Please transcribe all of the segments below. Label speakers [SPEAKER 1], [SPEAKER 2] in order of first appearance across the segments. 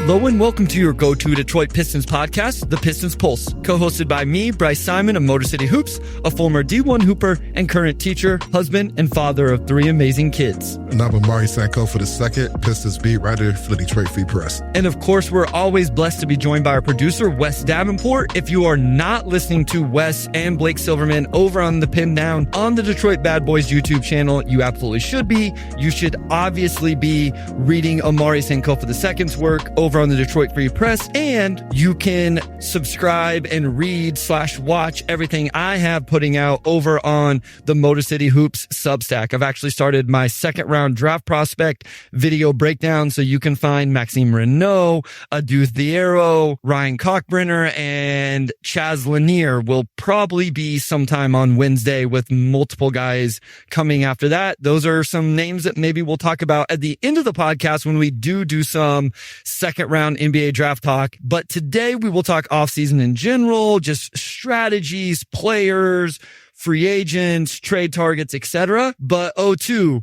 [SPEAKER 1] Hello and welcome to your go-to Detroit Pistons podcast, The Pistons Pulse, co-hosted by me, Bryce Simon of Motor City Hoops, a former D1 hooper and current teacher, husband, and father of 3 amazing kids.
[SPEAKER 2] And I'm Omari for the second, Pistons beat writer for the Detroit Free Press.
[SPEAKER 1] And of course, we're always blessed to be joined by our producer, Wes Davenport. If you are not listening to Wes and Blake Silverman over on the Pin Down on the Detroit Bad Boys YouTube channel, you absolutely should be. You should obviously be reading Omari for the second's work over on the Detroit Free Press, and you can subscribe and read/watch everything I have putting out over on the Motor City Hoops Substack. I've actually started my second round draft prospect video breakdown, so you can find Maxime Renault, Adouth Thiero, Ryan Cockbrenner, and Chaz Lanier will probably be sometime on Wednesday with multiple guys coming after that. Those are some names that maybe we'll talk about at the end of the podcast when we do some second round NBA draft talk. But today we will talk offseason in general, just strategies, players, free agents, trade targets, etc. But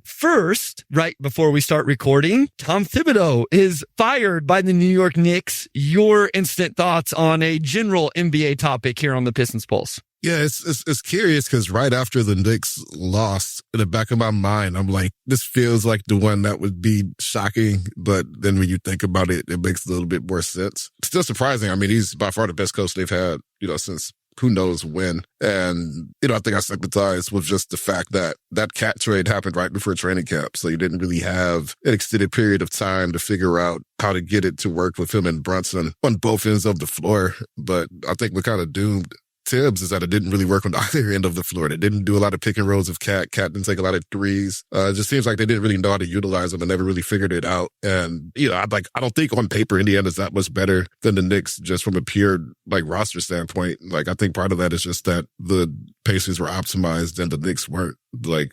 [SPEAKER 1] first, right before we start recording, Tom Thibodeau is fired by the New York Knicks. Your instant thoughts on a general NBA topic here on the Pistons Pulse.
[SPEAKER 2] Yeah, it's curious because right after the Knicks lost, in the back of my mind, I'm like, this feels like the one that would be shocking. But then when you think about it, it makes a little bit more sense. It's still surprising. I mean, he's by far the best coach they've had, since who knows when. And, I think I sympathize with just the fact that that cat trade happened right before training camp. So you didn't really have an extended period of time to figure out how to get it to work with him and Brunson on both ends of the floor. But I think we're kind of doomed. Tibbs is that it didn't really work on either end of the floor. They didn't do a lot of pick and rolls of Cat. Cat didn't take a lot of threes. It just seems like they didn't really know how to utilize them and never really figured it out. And, I don't think on paper Indiana's that much better than the Knicks just from a pure, roster standpoint. I think part of that is just that the Pacers were optimized and the Knicks weren't.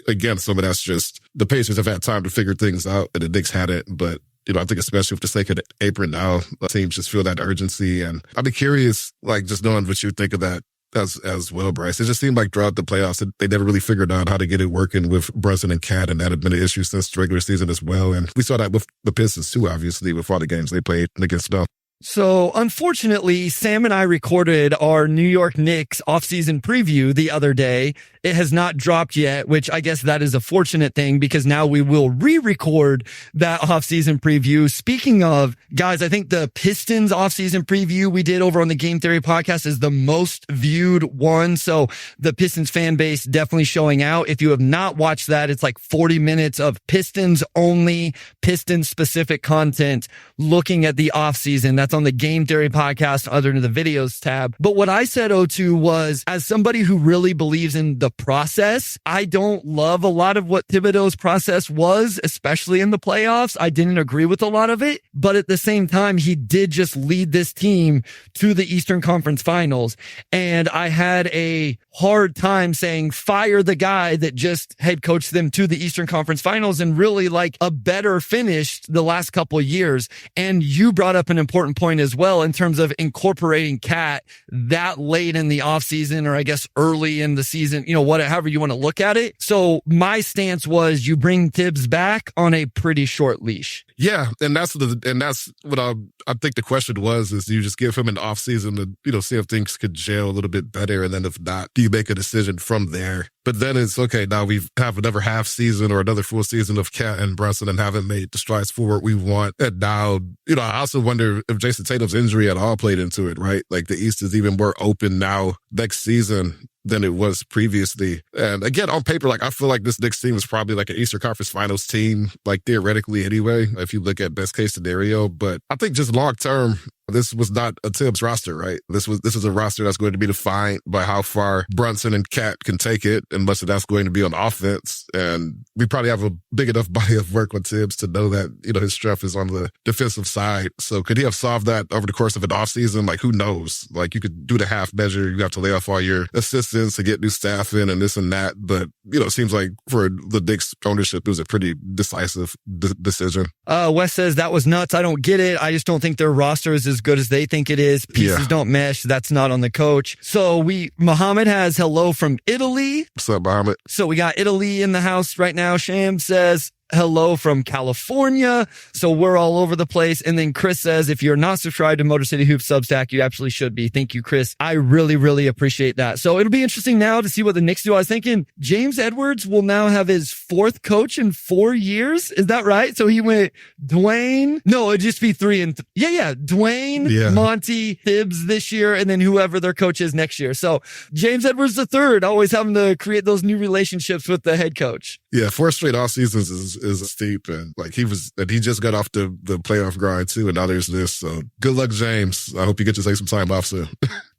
[SPEAKER 2] Again, some of that's just the Pacers have had time to figure things out and the Knicks hadn't, but I think especially with the sake of the apron now, teams just feel that urgency. And I'd be curious, just knowing what you think of that as well, Bryce. It just seemed like throughout the playoffs, they never really figured out how to get it working with Brunson and Cat, and that had been an issue since the regular season as well. And we saw that with the Pistons too, obviously, with all the games they played against them.
[SPEAKER 1] So unfortunately, Sam and I recorded our New York Knicks offseason preview the other day. It has not dropped yet, which I guess that is a fortunate thing because now we will re-record that offseason preview. Speaking of, guys, I think the Pistons offseason preview we did over on the Game Theory podcast is the most viewed one. So the Pistons fan base definitely showing out. If you have not watched that, it's 40 minutes of Pistons only, Pistons specific content looking at the offseason. That's on the Game Theory podcast under the videos tab. But what I said, was, as somebody who really believes in the process, I don't love a lot of what Thibodeau's process was, especially in the playoffs. I didn't agree with a lot of it, but at the same time, he did just lead this team to the Eastern Conference Finals. And I had a hard time saying fire the guy that just head coached them to the Eastern Conference Finals and really a better finish the last couple of years. And you brought up an important point as well in terms of incorporating Cat that late in the offseason, or I guess early in the season, however you want to look at it. So my stance was you bring Tibbs back on a pretty short leash.
[SPEAKER 2] Yeah, and that's what I think the question was, is do you just give him an offseason to, see if things could gel a little bit better, and then if not, do you make a decision from there? But then it's, okay, now we have another half season or another full season of Cat and Brunson and haven't made the strides forward we want. And now, I also wonder if Jason Tatum's injury at all played into it, right? The East is even more open now next season than it was previously. And again, on paper, I feel like this Knicks team is probably an Eastern Conference Finals team, theoretically anyway, if you look at best case scenario. But I think just long term, this was not a Tibbs roster, right? This is a roster that's going to be defined by how far Brunson and Cat can take it, and much of that's going to be on offense. And we probably have a big enough body of work with Tibbs to know that, his strength is on the defensive side. So could he have solved that over the course of an offseason? Who knows? You could do the half measure. You have to lay off all your assistants to get new staff in and this and that. But, it seems like for the Knicks ownership, it was a pretty decisive decision.
[SPEAKER 1] Wes says that was nuts. I don't get it. I just don't think their roster is as good as they think it is. Pieces don't mesh. That's not on the coach. So Muhammad has hello from Italy.
[SPEAKER 2] What's up, Muhammad?
[SPEAKER 1] So we got Italy in the house right now. Sham says, hello from California. So we're all over the place. And then Chris says, if you're not subscribed to Motor City Hoops Substack, you absolutely should be. Thank you, Chris. I really, really appreciate that. So it'll be interesting now to see what the Knicks do. I was thinking James Edwards will now have his 4th coach in 4 years. Is that right? So he went Dwayne. No, it'd just be 3 and Dwayne, Monty, Thibs this year, and then whoever their coach is next year. So James Edwards III, always having to create those new relationships with the head coach.
[SPEAKER 2] Yeah, 4 straight off seasons is steep, and like he just got off the playoff grind too, and now there's this. So good luck, James. I hope you get to take some time off soon.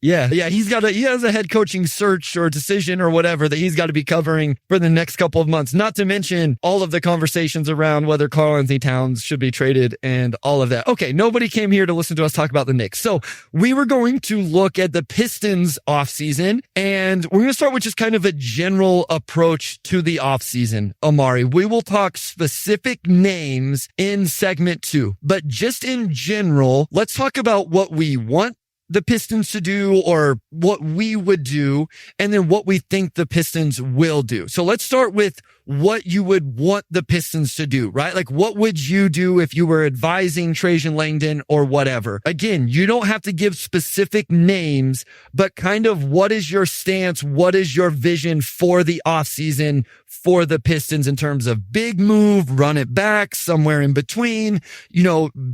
[SPEAKER 1] Yeah, he has a head coaching search or decision or whatever that he's got to be covering for the next couple of months. Not to mention all of the conversations around whether Karl-Anthony Towns should be traded and all of that. Okay, nobody came here to listen to us talk about the Knicks. So we were going to look at the Pistons offseason, and we're going to start with just kind of a general approach to the offseason. Omari, we will talk specific names in segment 2, but just in general, let's talk about what we want the Pistons to do or what we would do, and then what we think the Pistons will do. So let's start with what you would want the Pistons to do, right? Like, what would you do if you were advising Trajan Langdon or whatever? Again, you don't have to give specific names, but kind of what is your stance? What is your vision for the offseason for the Pistons in terms of big move, run it back, somewhere in between,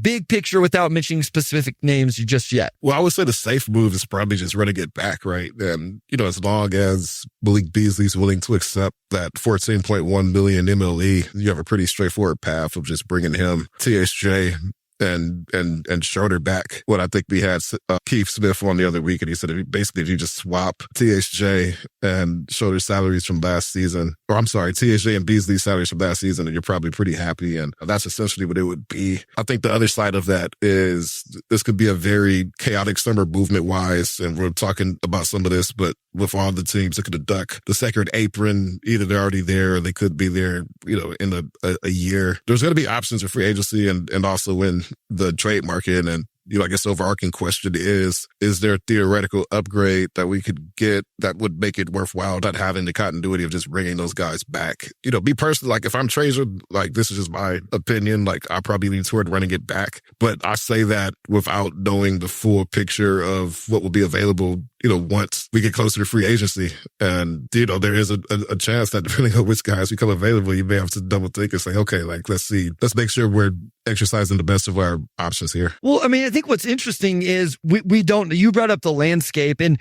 [SPEAKER 1] big picture without mentioning specific names just yet?
[SPEAKER 2] Well, I would say the safe move is probably just running it back, right? And, as long as Malik Beasley's willing to accept that 14.1 million MLE, you have a pretty straightforward path of just bringing him, THJ, and Schroeder back. What I think we had Keith Smith on the other week, and he said if you just swap THJ and Schroeder's salaries from last season, or I'm sorry, THJ and Beasley's salaries from last season, and you're probably pretty happy. And that's essentially what it would be. I think the other side of that is this could be a very chaotic summer movement wise, and we're talking about some of this, but with all the teams looking to duck the second apron, either they're already there or they could be there, in a year. There's going to be options for free agency and also in the trade market. And, I guess the overarching question is there a theoretical upgrade that we could get that would make it worthwhile, not having the continuity of just bringing those guys back? Me personally, like if I'm Trajan, like this is just my opinion, like I probably lean toward running it back. But I say that without knowing the full picture of what will be available, once we get closer to free agency. And, there is a chance that depending on which guys become available, you may have to double think and say, okay, like, let's make sure we're exercising the best of our options here.
[SPEAKER 1] Well, I mean, I think what's interesting is you brought up the landscape, and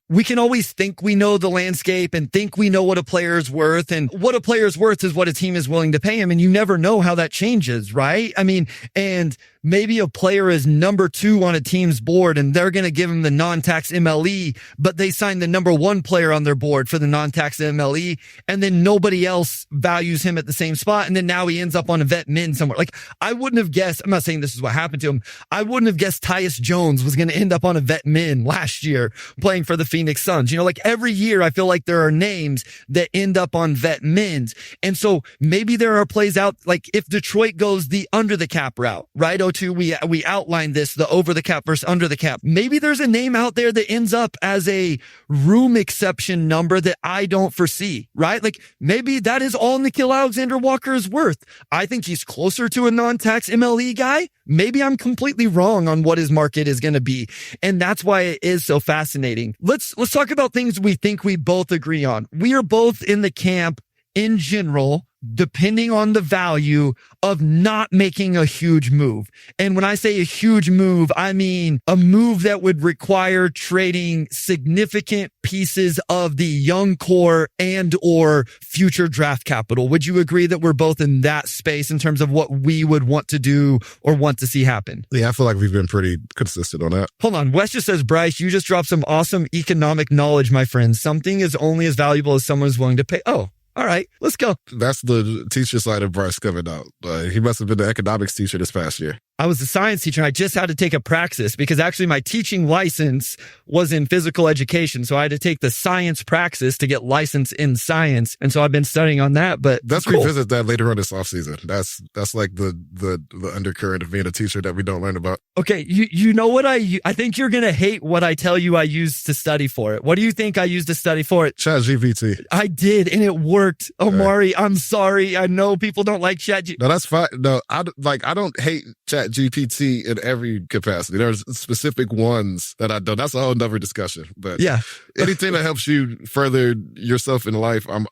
[SPEAKER 1] we can always think we know the landscape and think we know what a player is worth, and what a player is worth is what a team is willing to pay him. And you never know how that changes, right? I mean, and maybe a player is number 2 on a team's board and they're going to give him the non-tax MLE, but they signed the number 1 player on their board for the non-tax MLE, and then nobody else values him at the same spot. And then now he ends up on a vet min somewhere. Like, I wouldn't have guessed, I'm not saying this is what happened to him, I wouldn't have guessed Tyus Jones was going to end up on a vet min last year playing for the Phoenix Suns. Like every year I feel like there are names that end up on vet mins. And so maybe there are plays out, like if Detroit goes the under the cap route, right? We outlined this, the over the cap versus under the cap. Maybe there's a name out there that ends up as a room exception number that I don't foresee, right? Like maybe that is all Nickeil Alexander-Walker is worth. I think he's closer to a non-tax MLE guy. Maybe I'm completely wrong on what his market is going to be. And that's why it is so fascinating. Let's talk about things we think we both agree on. We are both in the camp in general, depending on the value of not making a huge move. And when I say a huge move, I mean a move that would require trading significant pieces of the young core and or future draft capital. Would you agree that we're both in that space in terms of what we would want to do or want to see happen?
[SPEAKER 2] Yeah, I feel like we've been pretty consistent on that.
[SPEAKER 1] Hold on. Wes just says, Bryce, you just dropped some awesome economic knowledge, my friend. Something is only as valuable as someone is willing to pay. Oh, all right, let's go.
[SPEAKER 2] That's the teacher side of Bryce coming out. He must have been the economics teacher this past year.
[SPEAKER 1] I was a science teacher. And I just had to take a praxis because actually my teaching license was in physical education. So I had to take the science praxis to get licensed in science. And so I've been studying on that, but
[SPEAKER 2] let's
[SPEAKER 1] cool.
[SPEAKER 2] revisit that later on this offseason. That's like the undercurrent of being a teacher that we don't learn about.
[SPEAKER 1] Okay. You know what I think you're going to hate what I tell you I used to study for it. What do you think I used to study for it?
[SPEAKER 2] ChatGPT.
[SPEAKER 1] I did. And it worked. Omari, I'm sorry. I know people don't like ChatGPT.
[SPEAKER 2] No, that's fine. No, I don't hate ChatGPT in every capacity. There's specific ones that I don't. That's a whole nother discussion. But
[SPEAKER 1] yeah,
[SPEAKER 2] anything that helps you further yourself in life, I'm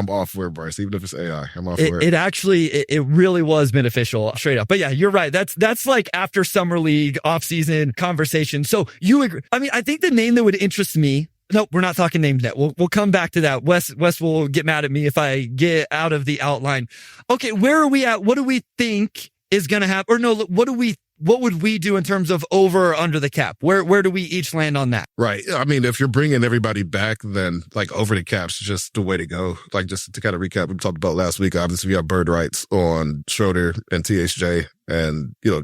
[SPEAKER 2] all for it, Bryce. Even if it's AI, I'm all for it.
[SPEAKER 1] It actually, it really was beneficial, straight up. But yeah, you're right. That's like after summer league, off-season conversation. So you agree? I mean, I think the name that would interest me. Nope, we're not talking names yet. We'll come back to that. Wes will get mad at me if I get out of the outline. Okay, where are we at? What do we think is going to happen? Or no, what would we do in terms of over or under the cap? Where do we each land on that?
[SPEAKER 2] Right. I mean, if you're bringing everybody back, then like over the cap's just the way to go. Like just to kind of recap, we talked about last week, obviously we have bird rights on Schroeder and THJ. And, you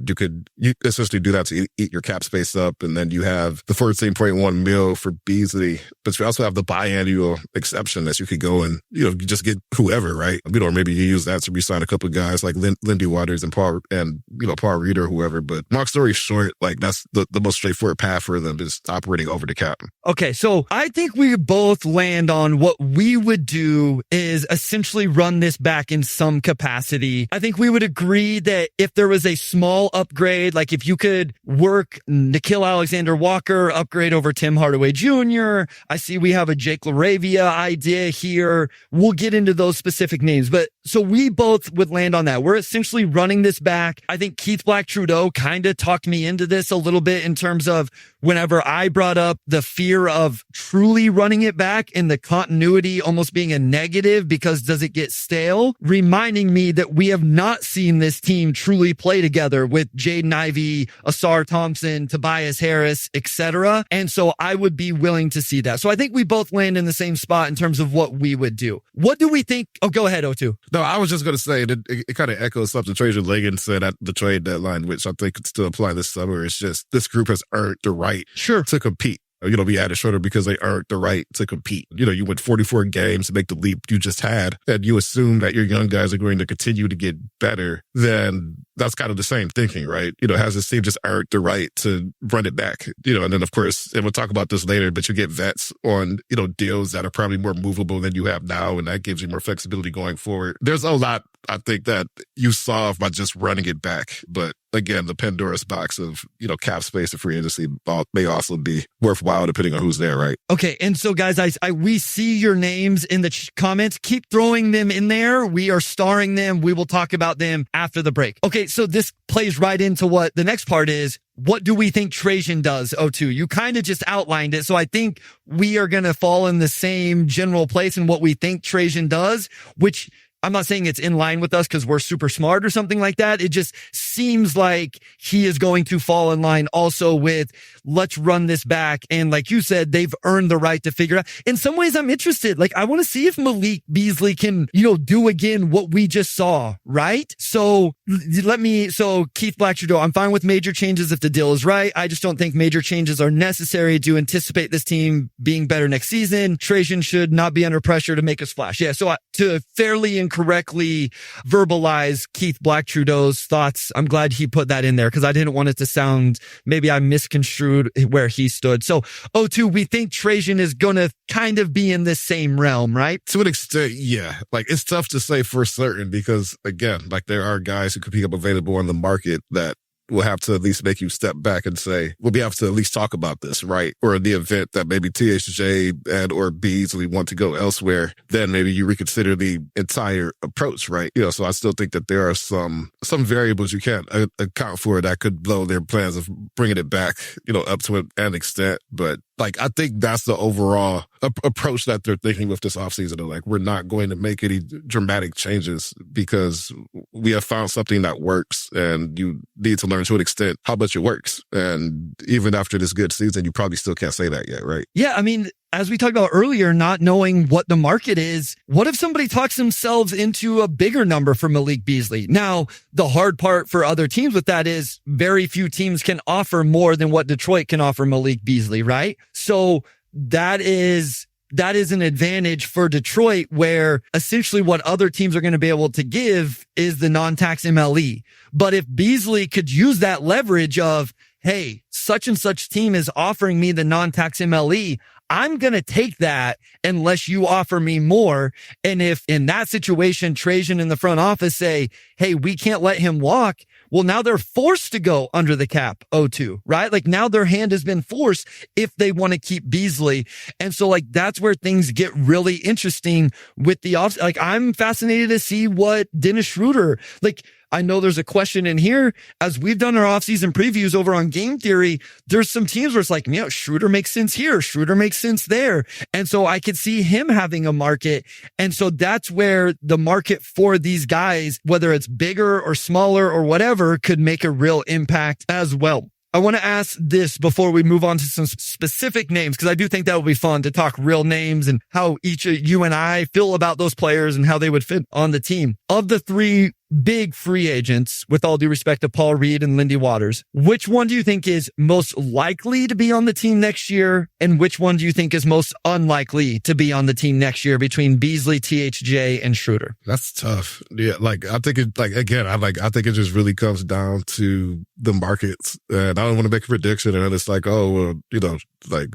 [SPEAKER 2] essentially do that to eat your cap space up. And then you have the 14.1 mil for Beasley, but you also have the biannual exception that you could go and, you just get whoever, right? Or maybe you use that to re-sign a couple of guys like Lindy Waters and Paul Reed or whoever. But long story short, like that's the most straightforward path for them is operating over the cap.
[SPEAKER 1] Okay. So I think we both land on what we would do is essentially run this back in some capacity. I think we would agree that if there was a small upgrade, like if you could work Nickeil Alexander-Walker, upgrade over Tim Hardaway Jr. I see we have a Jake LaRavia idea here. We'll get into those specific names, but so we both would land on that. We're essentially running this back. I think Keith Black-Trudeau kind of talked me into this a little bit in terms of whenever I brought up the fear of truly running it back and the continuity almost being a negative because does it get stale? Reminding me that we have not seen this team truly play together with Jaden Ivey, Asar Thompson, Tobias Harris, etc. And so I would be willing to see that. So I think we both land in the same spot in terms of what we would do. What do we think? Oh, go ahead, O2.
[SPEAKER 2] No, I was just going to say that it kind of echoes something Trajan Liggins said at the trade deadline, which I think could still apply this summer. It's just this group has earned the right to compete. We added Schroeder because they earned the right to compete. You went 44 games to make the leap you just had, and you assume that your young guys are going to continue to get better, then that's kind of the same thinking, right? Has this team just earned the right to run it back? And then of course, and we'll talk about this later, but you get vets on, deals that are probably more movable than you have now, and that gives you more flexibility going forward. There's a lot, I think, that you solve by just running it back. But again, the Pandora's box of, cap space and free agency may also be worthwhile depending on who's there, right?
[SPEAKER 1] Okay. And so guys, we see your names in the comments. Keep throwing them in there. We are starring them. We will talk about them after the break. Okay. So this plays right into what the next part is. What do we think Trajan does, O2? You kind of just outlined it. So I think we are going to fall in the same general place in what we think Trajan does, which I'm not saying it's in line with us because we're super smart or something like that. It just seems like he is going to fall in line also with let's run this back. And like you said, they've earned the right to figure out. In some ways, I'm interested. Like I want to see if Malik Beasley can, do again what we just saw, right? So Keith Black-Trudeau, I'm fine with major changes if the deal is right. I just don't think major changes are necessary to anticipate this team being better next season. Trajan should not be under pressure to make a splash. Yeah. So to fairly and correctly verbalize Keith Black-Trudeau's thoughts, I'm glad he put that in there because I didn't want it to sound maybe I misconstrued where he stood. So O2, we think Trajan is going to kind of be in this same realm, right?
[SPEAKER 2] To an extent, yeah. Like it's tough to say for certain because again, like there are guys who could become available on the market that will have to at least make you step back and say, we'll be able to at least talk about this, right? Or in the event that maybe THJ and or Beasley want to go elsewhere, then maybe you reconsider the entire approach, right? So I still think that there are some variables you can't account for that could blow their plans of bringing it back, up to an extent. But like, I think that's the overall approach that they're thinking with this offseason. They're like, we're not going to make any dramatic changes because we have found something that works and you need to learn to an extent how much it works. And even after this good season, you probably still can't say that yet, right?
[SPEAKER 1] Yeah. I mean, as we talked about earlier, not knowing what the market is, what if somebody talks themselves into a bigger number for Malik Beasley? Now, the hard part for other teams with that is very few teams can offer more than what Detroit can offer Malik Beasley, right? So that is an advantage for Detroit, where essentially what other teams are going to be able to give is the non-tax MLE. But if Beasley could use that leverage of, hey, such and such team is offering me the non-tax MLE, I'm going to take that unless you offer me more. And if in that situation, Trajan and the front office say, hey, we can't let him walk. Well, now they're forced to go under the cap 0-2, right? Like now their hand has been forced if they want to keep Beasley. And so like that's where things get really interesting with the off. Like I'm fascinated to see what Dennis Schroeder, like I know there's a question in here as we've done our offseason previews over on Game Theory. There's some teams where it's like, Schroeder makes sense here. Schroeder makes sense there. And so I could see him having a market. And so that's where the market for these guys, whether it's bigger or smaller or whatever, could make a real impact as well. I want to ask this before we move on to some specific names, because I do think that would be fun to talk real names and how each of you and I feel about those players and how they would fit on the team. Of the three big free agents, with all due respect to Paul Reed and Lindy Waters, which one do you think is most likely to be on the team next year? And which one do you think is most unlikely to be on the team next year between Beasley, THJ, and Schroeder?
[SPEAKER 2] That's tough. Yeah. I think it just really comes down to the markets. And I don't want to make a prediction. And then it's like, oh, well,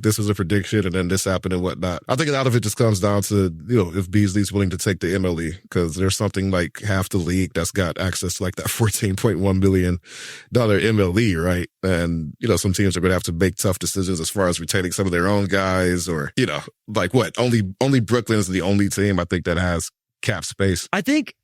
[SPEAKER 2] this is a prediction and then this happened and whatnot. I think a lot of it just comes down to, if Beasley's willing to take the MLE, because there's something like half the league that's got access to like that $14.1 million MLE, right? And, some teams are going to have to make tough decisions as far as retaining some of their own guys or, only Brooklyn is the only team I think that has cap space. I think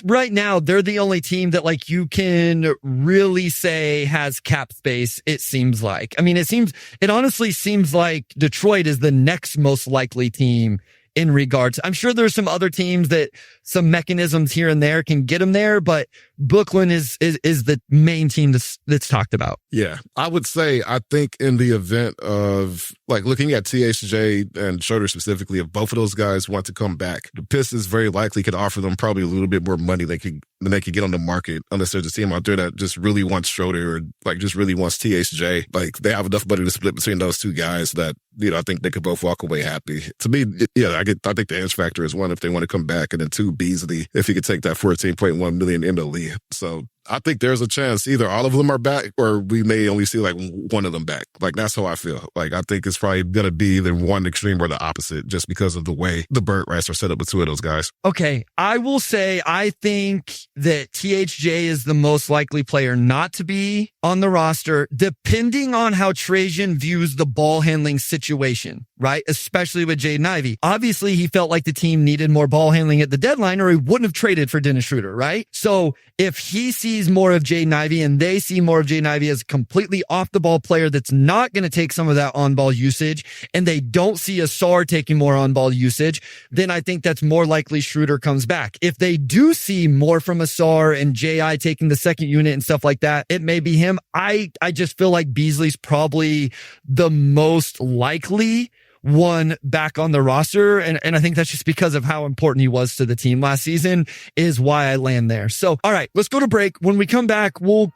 [SPEAKER 1] right now they're the only team that like you can really say has cap space. It seems like, it honestly seems like Detroit is the next most likely team in regards. I'm sure there's some other teams that some mechanisms here and there can get them there, but Brooklyn is the main team that's talked about.
[SPEAKER 2] Yeah. I would say, I think in the event of like looking at THJ and Schroeder specifically, if both of those guys want to come back, the Pistons very likely could offer them probably a little bit more money than they could get on the market, unless there's a team out there that just really wants Schroeder or like just really wants THJ. Like they have enough money to split between those two guys that, I think they could both walk away happy. To me, I think the edge factor is one, if they want to come back, and then two, Beasley, if he could take that $14.1 million MLE. So I think there's a chance either all of them are back or we may only see like one of them back. Like that's how I feel. Like I think it's probably going to be the one extreme or the opposite just because of the way the bird rights are set up with two of those guys.
[SPEAKER 1] Okay. I will say I think that THJ is the most likely player not to be on the roster, depending on how Trajan views the ball handling situation, right? Especially with Jaden Ivey. Obviously, he felt like the team needed more ball handling at the deadline or he wouldn't have traded for Dennis Schroeder, right? So if he sees more of Jaden Ivey and they see more of Jaden Ivey as a completely off the ball player that's not going to take some of that on ball usage, and they don't see Asar taking more on ball usage, then I think that's more likely Schroeder comes back. If they do see more from Asar and JI taking the second unit and stuff like that, it may be him. I just feel like Beasley's probably the most likely one back on the roster. And I think that's just because of how important he was to the team last season is why I land there. So, all right, let's go to break. When we come back, we'll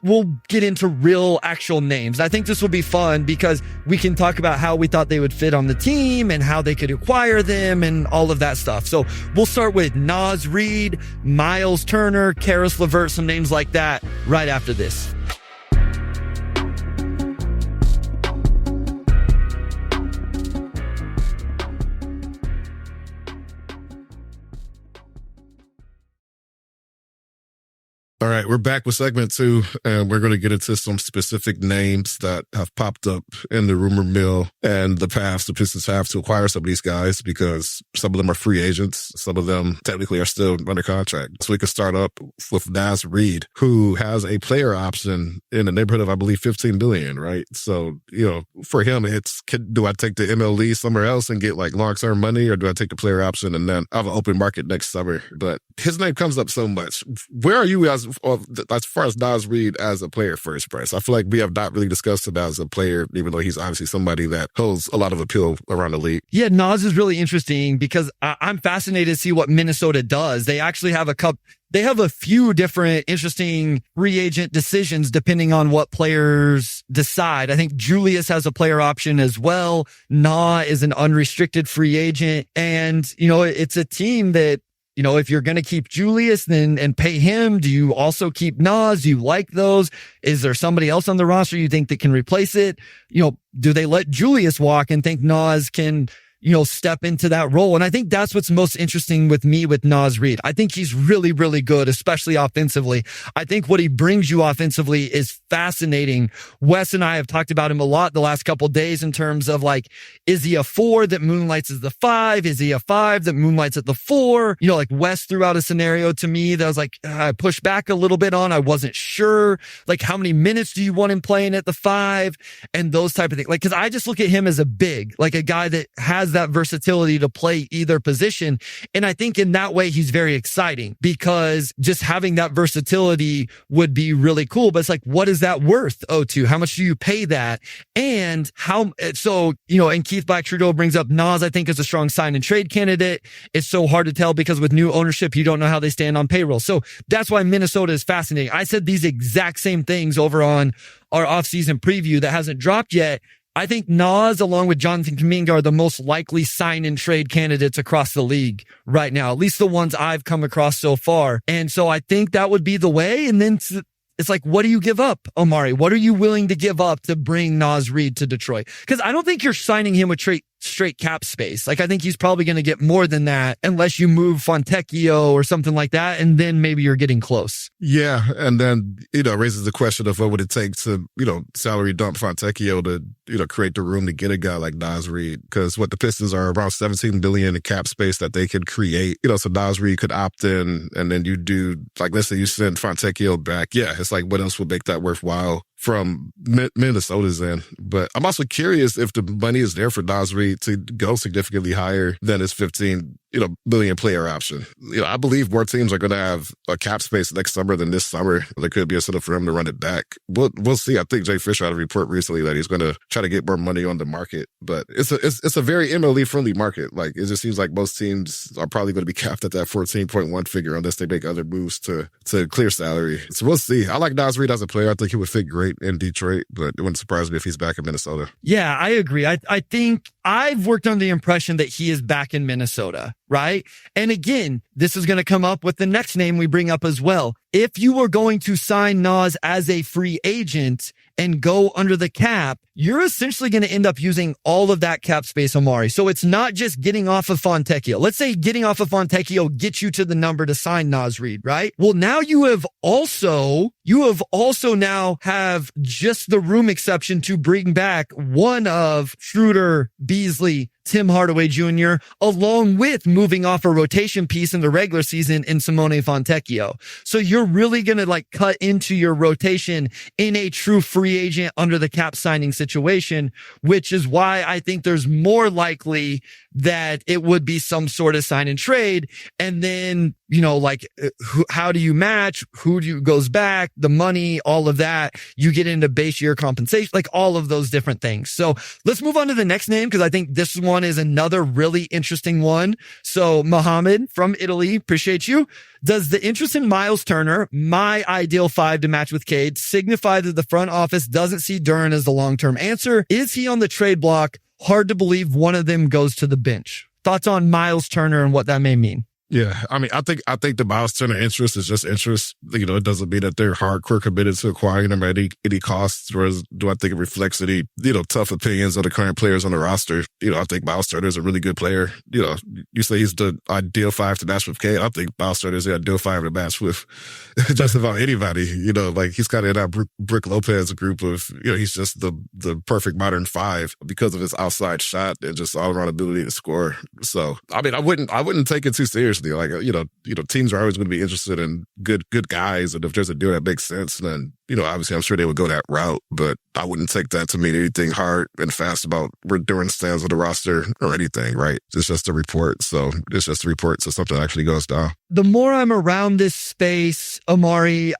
[SPEAKER 1] get into real actual names. I think this will be fun because we can talk about how we thought they would fit on the team and how they could acquire them and all of that stuff. So we'll start with Naz Reid, Miles Turner, Karis LeVert, some names like that right after this.
[SPEAKER 2] All right, we're back with segment 2, and we're going to get into some specific names that have popped up in the rumor mill and the past. The Pistons have to acquire some of these guys because some of them are free agents. Some of them technically are still under contract. So we can start up with Naz Reid, who has a player option in the neighborhood of, I believe, $15 billion, right? So, for him, do I take the MLE somewhere else and get like long-term money, or do I take the player option and then have an open market next summer? But his name comes up so much. Where are you guys as far as Nas Reed as a player first, Bryce, I feel like we have not really discussed him as a player, even though he's obviously somebody that holds a lot of appeal around the league.
[SPEAKER 1] Yeah, Nas is really interesting because I'm fascinated to see what Minnesota does. They actually have they have a few different interesting free agent decisions depending on what players decide. I think Julius has a player option as well. Na is an unrestricted free agent. And, it's a team that, if you're going to keep Julius and pay him, do you also keep Nas? Do you like those? Is there somebody else on the roster you think that can replace it? Do they let Julius walk and think Nas can, step into that role? And I think that's what's most interesting with me with Nas Reed. I think he's really, really good, especially offensively. I think what he brings you offensively is fascinating. Wes and I have talked about him a lot the last couple of days in terms of is he a 4 that moonlights as the 5? Is he a 5 that moonlights at the 4? Wes threw out a scenario to me that was I pushed back a little bit on. I wasn't sure. How many minutes do you want him playing at the 5 and those type of things? Cause I just look at him as a big, a guy that has that versatility to play either position. And I think in that way, he's very exciting because just having that versatility would be really cool. But it's what is that worth, O2? How much do you pay that? And and Keith Black Trudeau brings up Nas, I think, is a strong sign and trade candidate. It's so hard to tell because with new ownership, you don't know how they stand on payroll. So that's why Minnesota is fascinating. I said these exact same things over on our offseason preview that hasn't dropped yet. I think Nas, along with Jonathan Kuminga, are the most likely sign and trade candidates across the league right now, at least the ones I've come across so far. And so I think that would be the way. And then it's what do you give up, Omari? What are you willing to give up to bring Nas Reed to Detroit? Because I don't think you're signing him with straight cap space. I think he's probably going to get more than that unless you move Fontecchio or something like that. And then maybe you're getting close.
[SPEAKER 2] Yeah. And then, raises the question of what would it take to, salary dump Fontecchio to, create the room to get a guy like Nas Reed. Because what the Pistons are around $17 billion in cap space that they could create. So Nas Reed could opt in and then you do, let's say you send Fontecchio back. Yeah. It's what else would make that worthwhile from Minnesota's end? But I'm also curious if the money is there for Nas Reed to go significantly higher than his 15 billion player option. I believe more teams are going to have a cap space next summer than this summer. There could be a setup for him to run it back. We'll see. I think Jay Fisher had a report recently that he's going to try to get more money on the market, but it's a very MLE friendly market. It just seems like most teams are probably going to be capped at that 14.1 figure unless they make other moves to clear salary. So we'll see. I like Nas Reed as a player. I think he would fit great in Detroit, but it wouldn't surprise me if he's back in Minnesota.
[SPEAKER 1] Yeah, I agree. I think I've worked on the impression that he is back in Minnesota, right? And again, this is going to come up with the next name we bring up as well. If you were going to sign Nas as a free agent and go under the cap, you're essentially going to end up using all of that cap space, Omari. So it's not just getting off of Fontecchio. Let's say getting off of Fontecchio gets you to the number to sign Nas Reed, right? Well, now you have also now have just the room exception to bring back one of Schroeder, Beasley, Tim Hardaway Jr., along with moving off a rotation piece in the regular season in Simone Fontecchio. So you're really going to cut into your rotation in a true free agent under the cap signing situation, which is why I think there's more likely that it would be some sort of sign and trade. And then, how do you match? Who goes back? The money, all of that. You get into base year compensation, all of those different things. So let's move on to the next name because I think this one is another really interesting one. So Mohammed from Italy, appreciate you. Does the interest in Miles Turner, my ideal 5 to match with Cade, signify that the front office doesn't see Duren as the long-term answer? Is he on the trade block? Hard to believe one of them goes to the bench. Thoughts on Miles Turner and what that may mean?
[SPEAKER 2] Yeah, I think the Miles Turner interest is just interest. It doesn't mean that they're hardcore committed to acquiring him at any cost. Whereas, do I think it reflects any, tough opinions of the current players on the roster? I think Miles Turner is a really good player. You say he's the ideal 5 to match with K. I think Miles Turner is the ideal 5 to match with just about anybody. He's kind of in that Brick Lopez group of, he's just the perfect modern 5 because of his outside shot and just all around ability to score. So, I wouldn't take it too serious. personally. Like, teams are always going to be interested in good guys. And if there's a deal that makes sense, then, obviously I'm sure they would go that route. But I wouldn't take that to mean anything hard and fast about redoing stands of the roster or anything, right? It's just a report. So it's just a report. So something actually goes down.
[SPEAKER 1] The more I'm around this space, Omari,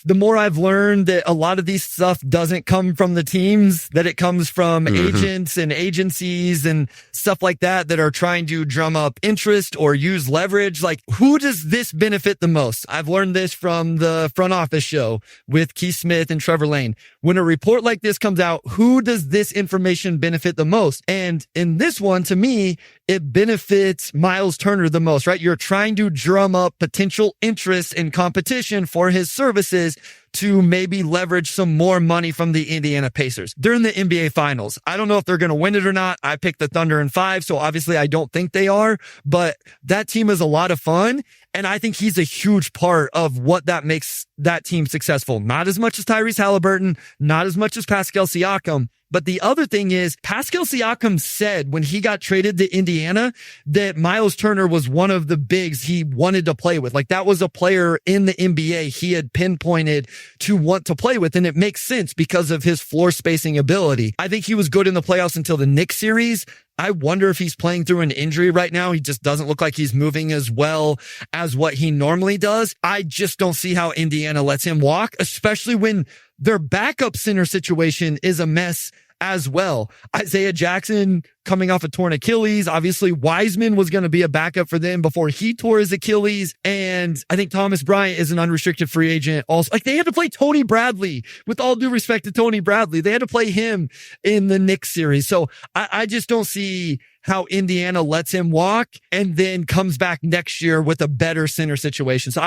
[SPEAKER 1] the more I've learned that a lot of these stuff doesn't come from the teams, that it comes from agents and agencies and stuff like that are trying to drum up interest or use leverage. Like, who does this benefit the most? I've learned this from the front office show with Keith Smith and Trevor Lane. When a report like this comes out, who does this information benefit the most? And in this one, to me, it benefits Miles Turner the most, right? You're trying to drum up potential interest and competition for his services to maybe leverage some more money from the Indiana Pacers. They're in the NBA Finals. I don't know if they're going to win it or not. I picked the Thunder in 5, so obviously I don't think they are, but that team is a lot of fun, and I think he's a huge part of what that makes that team successful. Not as much as Tyrese Halliburton, not as much as Pascal Siakam. But the other thing is, Pascal Siakam said when he got traded to Indiana that Miles Turner was one of the bigs he wanted to play with. Like, that was a player in the NBA he had pinpointed to want to play with. And it makes sense because of his floor spacing ability. I think he was good in the playoffs until the Knicks series. I wonder if he's playing through an injury right now. He just doesn't look like he's moving as well as what he normally does. I just don't see how Indiana lets him walk, especially when their backup center situation is a mess as well. Isaiah Jackson coming off a torn Achilles. Obviously, Wiseman was going to be a backup for them before he tore his Achilles. And I think Thomas Bryant is an unrestricted free agent also. Like, they had to play Tony Bradley. With all due respect to Tony Bradley, they had to play him in the Knicks series. So I just don't see how Indiana lets him walk and then comes back next year with a better center situation. So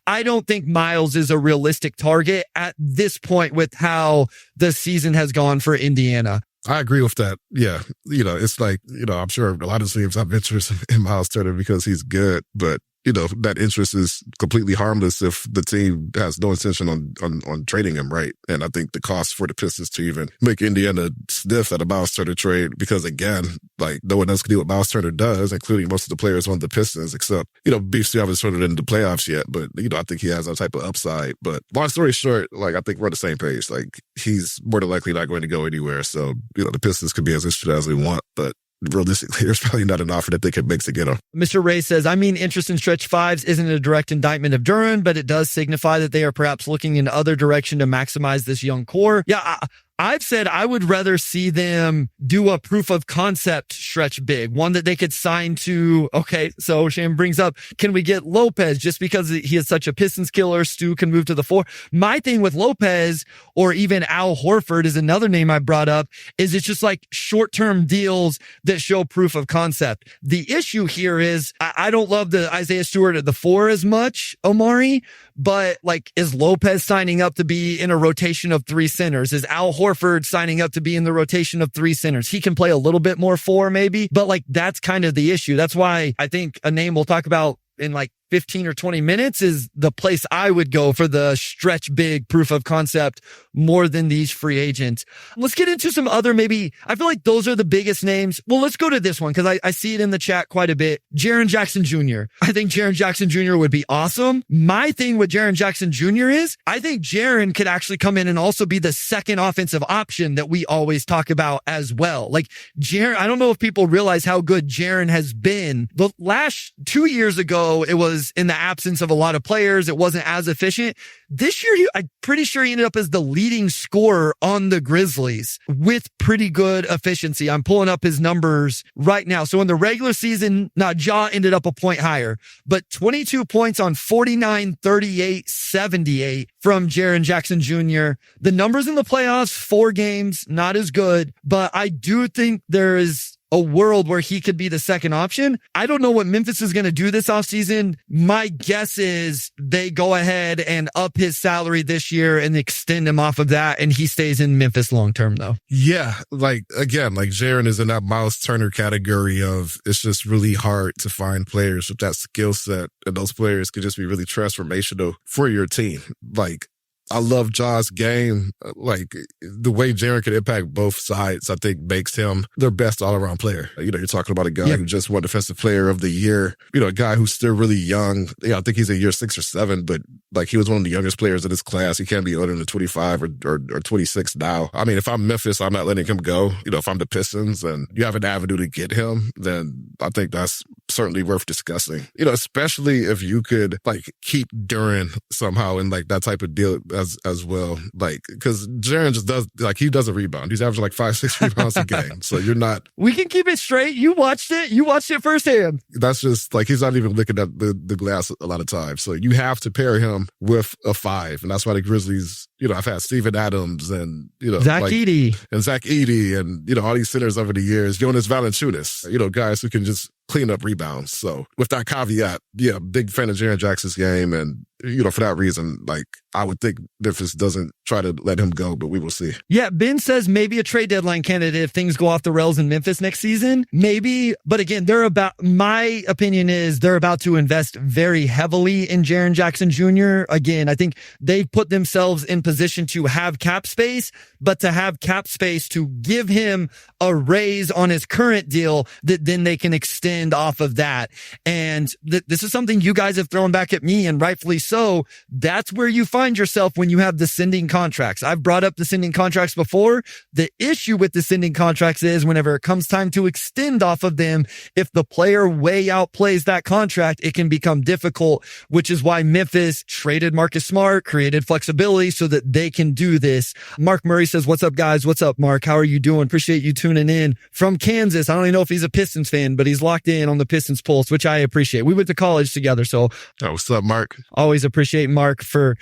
[SPEAKER 1] I don't think Miles is a realistic target at this point with how the season has gone for Indiana.
[SPEAKER 2] I agree with that. Yeah. It's like, I'm sure a lot of teams have interest in Miles Turner because he's good, but that interest is completely harmless if the team has no intention on trading him, right? And I think the cost for the Pistons to even make Indiana sniff at a Miles Turner trade, because again, like, no one else can do what Miles Turner does, including most of the players on the Pistons, except, Beef still haven't started in the playoffs yet, but, I think he has that type of upside. But long story short, like, I think we're on the same page. Like, he's more than likely not going to go anywhere. So, the Pistons could be as interested as they want, but realistically, there's probably not an offer that they could make to get him.
[SPEAKER 1] Mr. Ray says, interest in stretch fives isn't a direct indictment of Duran, but it does signify that they are perhaps looking in other direction to maximize this young core. Yeah, I've said I would rather see them do a proof of concept stretch big, one that they could sign to. Okay, so Sham brings up, can we get Lopez just because he is such a Pistons killer? Stu can move to the 4. My thing with Lopez, or even Al Horford is another name I brought up, is it's just like short-term deals that show proof of concept. The issue here is I don't love the Isaiah Stewart at the 4 as much, Omari, but like, is Lopez signing up to be in a rotation of 3 centers? Is Al Horford signing up to be in the rotation of 3 centers? He can play a little bit more 4 maybe, but like, that's kind of the issue. That's why I think a name we'll talk about in like 15 or 20 minutes is the place I would go for the stretch big proof of concept more than these free agents. Let's get into some other, maybe, I feel like those are the biggest names. Well, let's go to this one because I see it in the chat quite a bit. Jaren Jackson Jr. I think Jaren Jackson Jr. would be awesome. My thing with Jaren Jackson Jr. is I think Jaren could actually come in and also be the second offensive option that we always talk about as well. Like, Jaren, I don't know if people realize how good Jaren has been. The last 2 years ago, it was in the absence of a lot of players. It wasn't as efficient. This year, I'm pretty sure he ended up as the leading scorer on the Grizzlies with pretty good efficiency. I'm pulling up his numbers right now. So in the regular season, Ja ended up a point higher, but 22 points on 49, 38, 78 from Jaren Jackson Jr. The numbers in the playoffs, 4 games, not as good, but I do think there is a world where he could be the second option. I don't know what Memphis is going to do this offseason. My guess is they go ahead and up his salary this year and extend him off of that, and he stays in Memphis long term, though.
[SPEAKER 2] Yeah, like, again, like, Jaren is in that Miles Turner category of it's just really hard to find players with that skill set, and those players could just be really transformational for your team. Like, I love Ja's game. Like the way Jaren can impact both sides, I think makes him their best all-around player. You know, you're talking about a guy who just won Defensive Player of the Year. You know, a guy who's still really young. Yeah, I think he's a year 6 or 7, but like he was one of the youngest players in his class. He can't be older than 25 or 26 now. I mean, if I'm Memphis, I'm not letting him go. You know, if I'm the Pistons and you have an avenue to get him, then I think that's certainly worth discussing. You know, especially if you could like keep Duren somehow in like that type of deal as well. Like, because Jaren just does, like, he doesn't rebound. He's averaging like 5-6 rebounds a game. So you're not.
[SPEAKER 1] We can keep it straight. You watched it. You watched it firsthand.
[SPEAKER 2] That's just like, he's not even looking at the glass a lot of times. So you have to pair him with a 5. And that's why the Grizzlies, you know, I've had Steven Adams and, you know,
[SPEAKER 1] Zach Edey.
[SPEAKER 2] And Zach Edey and, you know, all these centers over the years, Jonas Valanciunas, you know, guys who can just clean up rebounds. So with that caveat, yeah, big fan of Jaren Jackson's game. And, you know, for that reason, like, I would think Memphis doesn't try to let him go, but we will see.
[SPEAKER 1] Yeah, Ben says maybe a trade deadline candidate if things go off the rails in Memphis next season. Maybe. But again, my opinion is they're about to invest very heavily in Jaren Jackson Jr. Again, I think they've put themselves in position to have cap space, but to have cap space to give him a raise on his current deal that then they can extend off of that. And this is something you guys have thrown back at me, and rightfully so. That's where you find yourself when you have descending contracts. I've brought up descending contracts before. The issue with descending contracts is whenever it comes time to extend off of them, if the player way outplays that contract, it can become difficult, which is why Memphis traded Marcus Smart, created flexibility so that they can do this. Mark Murray says, what's up, guys? What's up, Mark? How are you doing? Appreciate you tuning in from Kansas. I don't even know if he's a Pistons fan, but he's locked in on the Pistons pulse, which I appreciate. We went to college together, so
[SPEAKER 2] what's up, Mark?
[SPEAKER 1] Always appreciate Mark for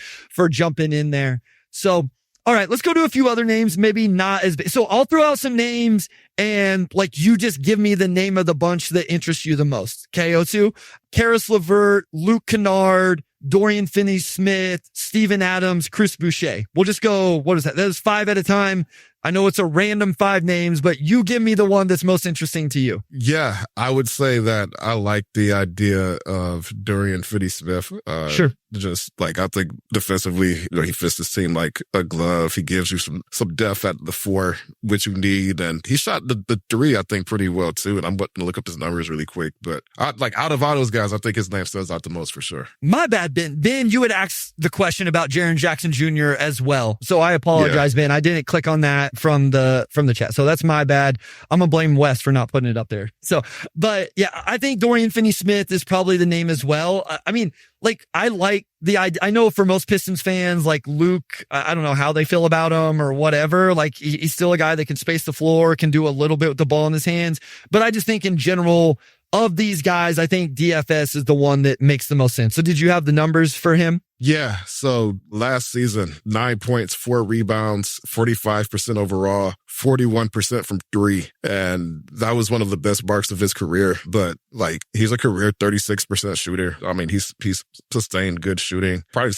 [SPEAKER 1] jumping in there. So, all right, let's go to a few other names, maybe not as big. So I'll throw out some names and like you just give me the name of the bunch that interests you the most. KO2, Karis LeVert, Luke Kennard, Dorian Finney-Smith, Steven Adams, Chris Boucher. We'll just go, what is that? That is 5 at a time. I know it's a random 5 names, but you give me the one that's most interesting to you.
[SPEAKER 2] Yeah, I would say that I like the idea of Dorian Finney-Smith.
[SPEAKER 1] Sure.
[SPEAKER 2] Just like, I think defensively, you know, he fits this team like a glove. He gives you some depth at the 4, which you need. And he shot the 3, I think, pretty well too. And I'm going to look up his numbers really quick. But out of all those guys, I think his name stands out the most for sure.
[SPEAKER 1] My bad, Ben. Ben, you had asked the question about Jaren Jackson Jr. as well. So I apologize, Ben. I didn't click on that from the chat. So that's my bad. I'm going to blame Wes for not putting it up there. So, but yeah, I think Dorian Finney-Smith is probably the name as well. I mean, like, I like the idea. I know for most Pistons fans, like Luke, I don't know how they feel about him or whatever. Like, he's still a guy that can space the floor, can do a little bit with the ball in his hands. But I just think in general of these guys, I think DFS is the one that makes the most sense. So did you have the numbers for him?
[SPEAKER 2] Yeah. So last season, 9 points, 4 rebounds, 45% overall, 41% from 3. And that was one of the best marks of his career. But like, he's a career 36% shooter. I mean, he's sustained good shooting. Probably,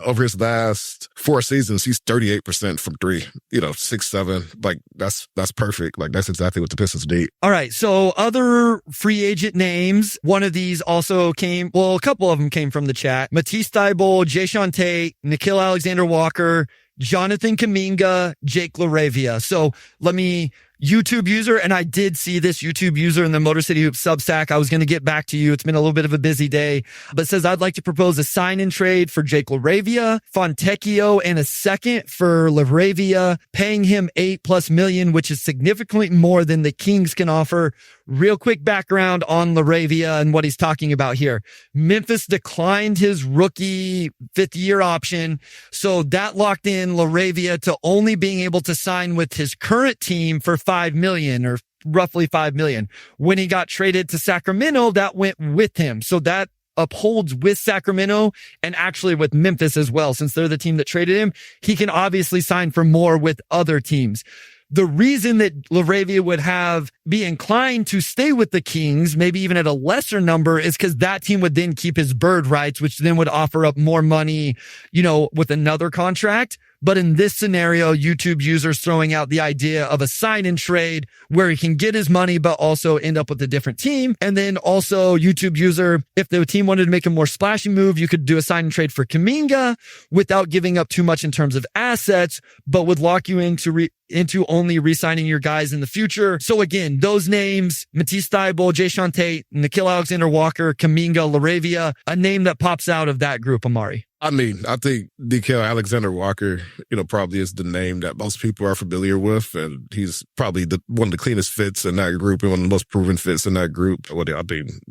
[SPEAKER 2] over his last 4 seasons, he's 38% from 3, 6'7". Like, that's perfect. Like, that's exactly what the Pistons need.
[SPEAKER 1] All right. So other free agent names, one of these also came, well, a couple of them came from the chat. Matisse Thybulle, Jayshawn Tate, Nickeil Alexander-Walker, Jonathan Kuminga, Jake LaRavia. So let me, YouTube user, and I did see this YouTube user in the Motor City Hoops Substack. I was going to get back to you. It's been a little bit of a busy day, but says, I'd like to propose a sign-in trade for Jake LaRavia, Fontecchio, and a second for LaRavia, paying him $8+ million, which is significantly more than the Kings can offer. Real quick background on LaRavia and what he's talking about here. Memphis declined his rookie 5th-year option, so that locked in LaRavia to only being able to sign with his current team for $5 million or roughly $5 million. When he got traded to Sacramento, that went with him. So that upholds with Sacramento and actually with Memphis as well. Since they're the team that traded him, he can obviously sign for more with other teams. The reason that LaRavia would be inclined to stay with the Kings, maybe even at a lesser number, is because that team would then keep his bird rights, which then would offer up more money, with another contract. But in this scenario, YouTube users throwing out the idea of a sign and trade where he can get his money, but also end up with a different team. And then also YouTube user, if the team wanted to make a more splashy move, you could do a sign and trade for Kuminga without giving up too much in terms of assets, but would lock you into only re-signing your guys in the future. So again, those names, Matisse Thybulle, Jayshawn Tate, Nickeil Alexander-Walker, Kuminga, LaRavia, a name that pops out of that group, Omari.
[SPEAKER 2] I mean, I think Nickeil Alexander-Walker, probably is the name that most people are familiar with, and he's probably one of the cleanest fits in that group and one of the most proven fits in that group.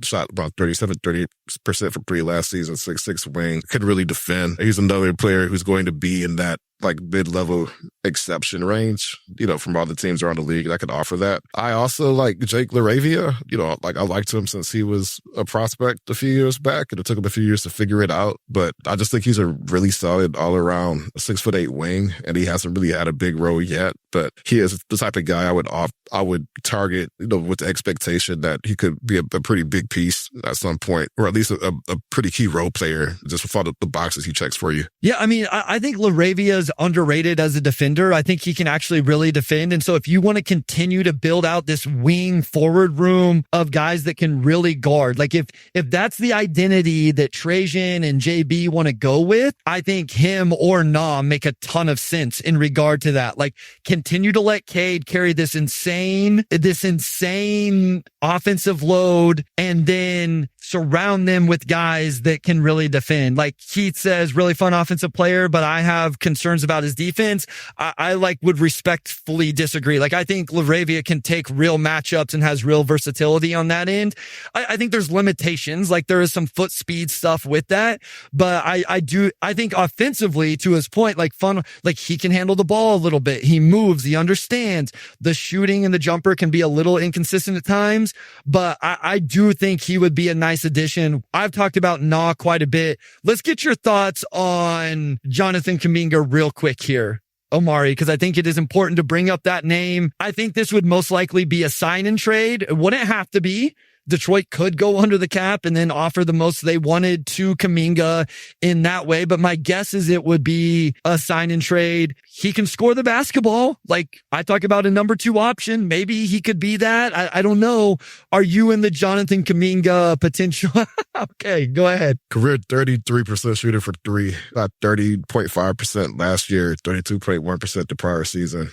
[SPEAKER 2] Shot about 30% from three last season, 6'6" wing, could really defend. He's another player who's going to be in that mid-level exception range, from all the teams around the league that could offer that. I also like Jake LaRavia. I liked him since he was a prospect a few years back, and it took him a few years to figure it out. But I just think he's a really solid all-around 6'8" wing, and he hasn't really had a big role yet. But he is the type of guy I would target, with the expectation that he could be a pretty big piece at some point, or at least a pretty key role player, just with all the boxes he checks for you.
[SPEAKER 1] Yeah, I mean, I think LaRavia is underrated as a defender. I think he can actually really defend. And so if you want to continue to build out this wing forward room of guys that can really guard, if that's the identity that Trajan and JB want to go with, I think him or Nam make a ton of sense in regard to that. Continue to let Cade carry this insane offensive load, and then surround them with guys that can really defend. Like Keith says, really fun offensive player, but I have concerns about his defense. I would respectfully disagree. I think LaRavia can take real matchups and has real versatility on that end. I think there's limitations. There is some foot speed stuff with that, but I think offensively, to his point, fun, he can handle the ball a little bit. He moves, he understands. The shooting and the jumper can be a little inconsistent at times, but I do think he would be a nice addition. I've talked about Nah quite a bit. Let's get your thoughts on Jonathan Kuminga real quick here, Omari, because I think it is important to bring up that name. I think this would most likely be a sign and trade. It wouldn't have to be. Detroit could go under the cap and then offer the most they wanted to Kuminga in that way. But my guess is it would be a sign and trade. He can score the basketball. I talk about a number 2 option. Maybe he could be that. I don't know. Are you in the Jonathan Kuminga potential? Okay, go ahead.
[SPEAKER 2] Career 33% shooter for three, 30.5% last year, 32.1% the prior season.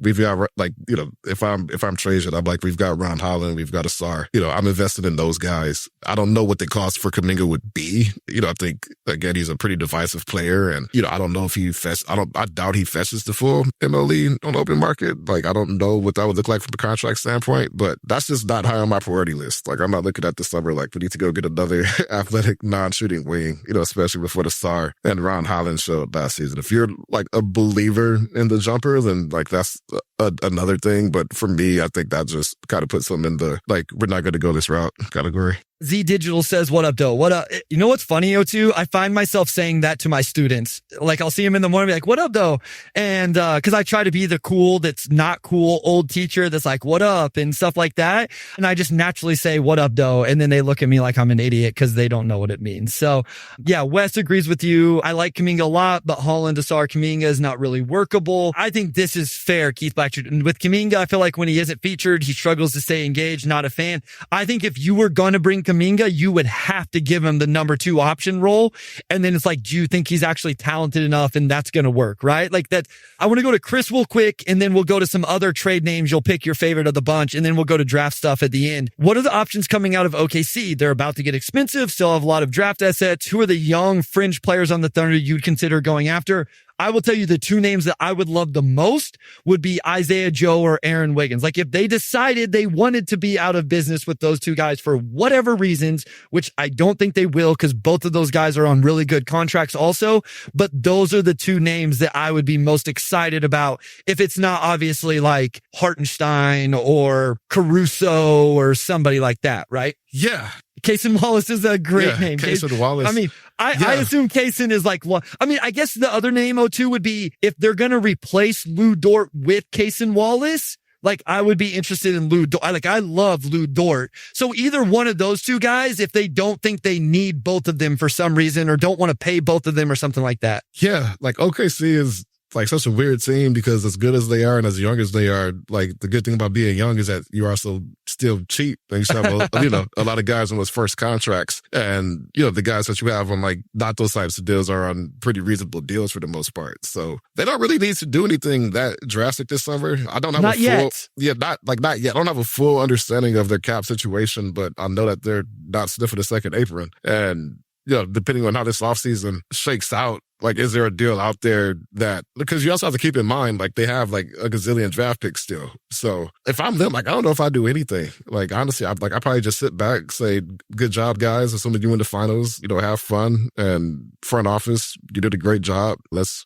[SPEAKER 2] We've got, if I'm Trajan, I'm we've got Ron Holland, we've got Asar. I'm invested in those guys. I don't know what the cost for Kuminga would be. I think, again, he's a pretty divisive player. And, I don't know if I doubt he fetches the full MLE on the open market. I don't know what that would look like from a contract standpoint, but that's just not high on my priority list. I'm not looking at the summer we need to go get another athletic non-shooting wing, especially before the Asar and Ron Holland showed last season. If you're a believer in the jumper, then that's another thing. But for me, I think that just kind of puts them in the, we're not going to go this route category.
[SPEAKER 1] Z Digital says, what up, Doe? What up? You know what's funny, O2? I find myself saying that to my students. I'll see them in the morning, be what up, Doe? And, cause I try to be the cool that's not cool old teacher that's what up and stuff like that. And I just naturally say, what up, Doe? And then they look at me like I'm an idiot because they don't know what it means. So yeah, Wes agrees with you. I like Kuminga a lot, but Holland, Asar, Kuminga is not really workable. I think this is fair, Keith Blanchard. And with Kuminga, I feel like when he isn't featured, he struggles to stay engaged, not a fan. I think if you were going to bring Kuminga, you would have to give him the number 2 option role. And then it's do you think he's actually talented enough and that's going to work, right? That. I want to go to Chris real quick, and then we'll go to some other trade names. You'll pick your favorite of the bunch, and then we'll go to draft stuff at the end. What are the options coming out of OKC? They're about to get expensive, still have a lot of draft assets. Who are the young fringe players on the Thunder you'd consider going after? I will tell you the 2 names that I would love the most would be Isaiah Joe or Aaron Wiggins. If they decided they wanted to be out of business with those 2 guys for whatever reasons, which I don't think they will because both of those guys are on really good contracts also, but those are the 2 names that I would be most excited about if it's not obviously Hartenstein or Caruso or somebody like that, right?
[SPEAKER 2] Yeah.
[SPEAKER 1] Kaysen Wallace is a great name.
[SPEAKER 2] Kaysen Wallace.
[SPEAKER 1] I mean, I assume Kaysen is I guess the other name, O2, would be if they're going to replace Lou Dort with Kaysen Wallace, I would be interested in Lou Dort. I love Lou Dort. So either one of those 2 guys, if they don't think they need both of them for some reason or don't want to pay both of them or something like that.
[SPEAKER 2] Yeah. OKC is like such a weird team because as good as they are and as young as they are, like the good thing about being young is that you're also still cheap. And you still have, a lot of guys on those first contracts. And, the guys that you have on like not those types of deals are on pretty reasonable deals for the most part. So they don't really need to do anything that drastic this summer. I don't have
[SPEAKER 1] not yet.
[SPEAKER 2] Not yet. I don't have a full understanding of their cap situation, but I know that they're not sniffing a second apron. And, depending on how this offseason shakes out, like, is there a deal out there that, because you also have to keep in mind, like, they have like a gazillion draft picks still. So if I'm them, like, I don't know if I do anything. Like, honestly, I probably just sit back, say, good job, guys. Assuming you win the finals, have fun, and front office, you did a great job. Let's,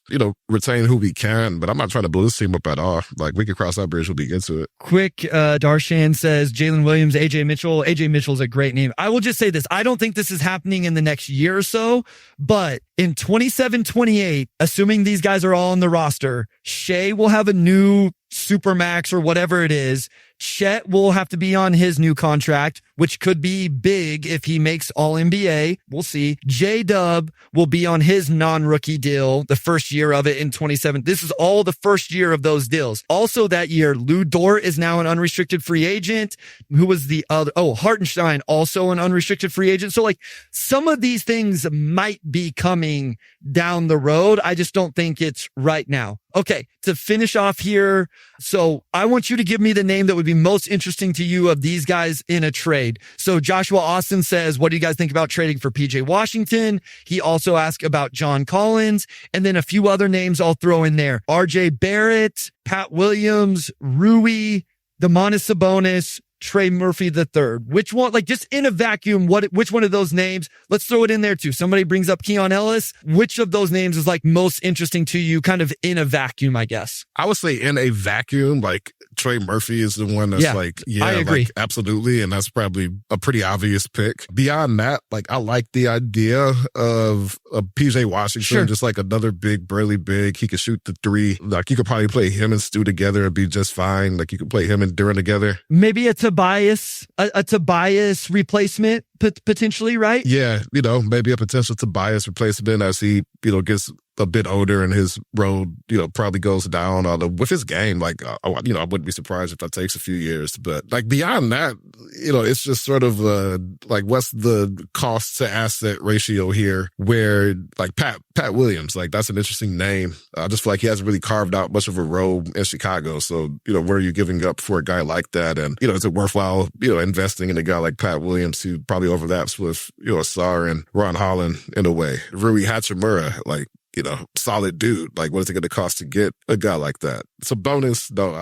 [SPEAKER 2] retain who we can, but I'm not trying to blow this team up at all. Like, we could cross that bridge, we'll be into it.
[SPEAKER 1] Quick, Darshan says, Jalen Williams, AJ Mitchell. AJ Mitchell's a great name. I will just say this. I don't think this is happening in the next year or so, but in 27-28, assuming these guys are all on the roster, Shea will have a new Supermax or whatever it is. Chet will have to be on his new contract, which could be big if he makes all NBA. We'll see. J-Dub will be on his non-rookie deal, the first year of it in 27. This is all the first year of those deals. Also that year, Lou Dort is now an unrestricted free agent. Who was the other? Oh, Hartenstein, also an unrestricted free agent. So like some of these things might be coming down the road. I just don't think it's right now. Okay, to finish off here, so I want you to give me the name that would be most interesting to you of these guys in a trade. So Joshua Austin says, what do you guys think about trading for PJ Washington? He also asked about John Collins, and then a few other names I'll throw in there. RJ Barrett, Pat Williams, Rui, Domantas Sabonis, Trey Murphy III. Which one, like just in a vacuum, which one of those names? Let's throw it in there too. Somebody brings up Keon Ellis. Which of those names is like most interesting to you kind of in a vacuum, I guess?
[SPEAKER 2] I would say in a vacuum, like Trey Murphy is the one that's
[SPEAKER 1] I agree.
[SPEAKER 2] Like, absolutely. And that's probably a pretty obvious pick. Beyond that, like I like the idea of PJ Washington, just like another big, burly big. He could shoot the three. Like you could probably play him and Stu together and be just fine. Like you could play him and Duran together.
[SPEAKER 1] Maybe a Tobias replacement potentially, right?
[SPEAKER 2] Yeah, maybe a potential Tobias replacement as he, gets a bit older and his road, probably goes down. Although with his game, like, I wouldn't be surprised if that takes a few years. But like beyond that, it's just sort of like what's the cost to asset ratio here? Where like Pat Williams, like that's an interesting name. I just feel like he hasn't really carved out much of a role in Chicago. So where are you giving up for a guy like that? And is it worthwhile investing in a guy like Pat Williams who probably overlaps with Asar and Ron Holland in a way? Rui Hachimura, like. Solid dude. Like, what is it going to cost to get a guy like that? Sabonis, no, I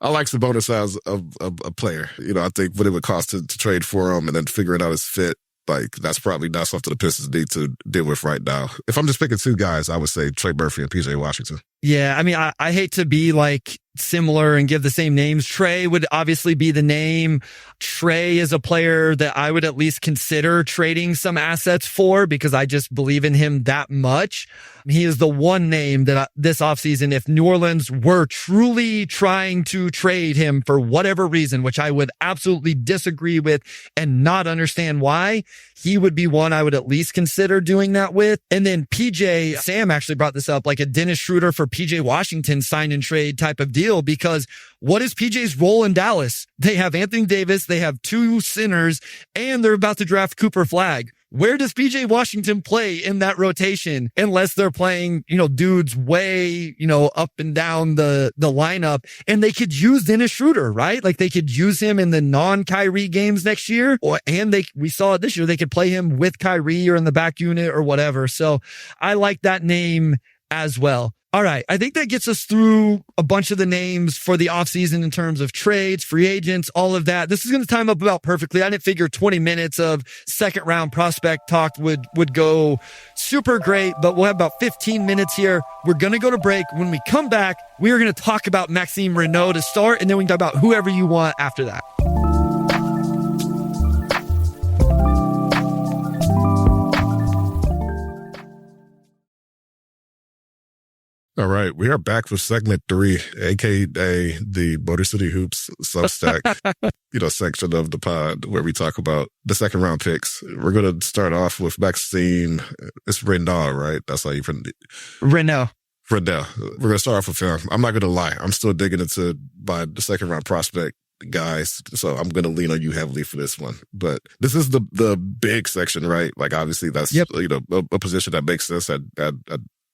[SPEAKER 2] like Sabonis as a player. I think what it would cost to trade for him and then figuring out his fit, like, that's probably not something the Pistons need to deal with right now. If I'm just picking two guys, I would say Trey Murphy and PJ Washington.
[SPEAKER 1] Yeah, I mean, I hate to be like similar and give the same names. Trey would obviously be the name. Trey is a player that I would at least consider trading some assets for because I just believe in him that much. He is the one name that this offseason, if New Orleans were truly trying to trade him for whatever reason, which I would absolutely disagree with and not understand why, he would be one I would at least consider doing that with. And then PJ, Sam actually brought this up, like a Dennis Schroeder for PJ Washington sign and trade type of deal, because what is PJ's role in Dallas? They have Anthony Davis, they have two centers, and they're about to draft Cooper Flagg. Where does PJ Washington play in that rotation unless they're playing, dudes way, up and down the lineup? And they could use Dennis Schroeder, right? Like they could use him in the non-Kyrie games next year, we saw it this year. They could play him with Kyrie or in the back unit or whatever. So I like that name as well. All right. I think that gets us through a bunch of the names for the offseason in terms of trades, free agents, all of that. This is going to time up about perfectly. I didn't figure 20 minutes of second round prospect talk would go super great, but we'll have about 15 minutes here. We're going to go to break. When we come back, we are going to talk about Maxime Renaud to start, and then we can talk about whoever you want after that.
[SPEAKER 2] All right, we are back for segment 3, aka the Motor City Hoops Substack, section of the pod where we talk about the second round picks. We're going to start off with Maxime. It's Renaud, right? That's how you pronounce it.
[SPEAKER 1] Renaud.
[SPEAKER 2] Riddell. We're going to start off with him. I'm not going to lie. I'm still digging into the second round prospect guys. So I'm going to lean on you heavily for this one. But this is the big section, right? Like obviously that's, a position that makes sense at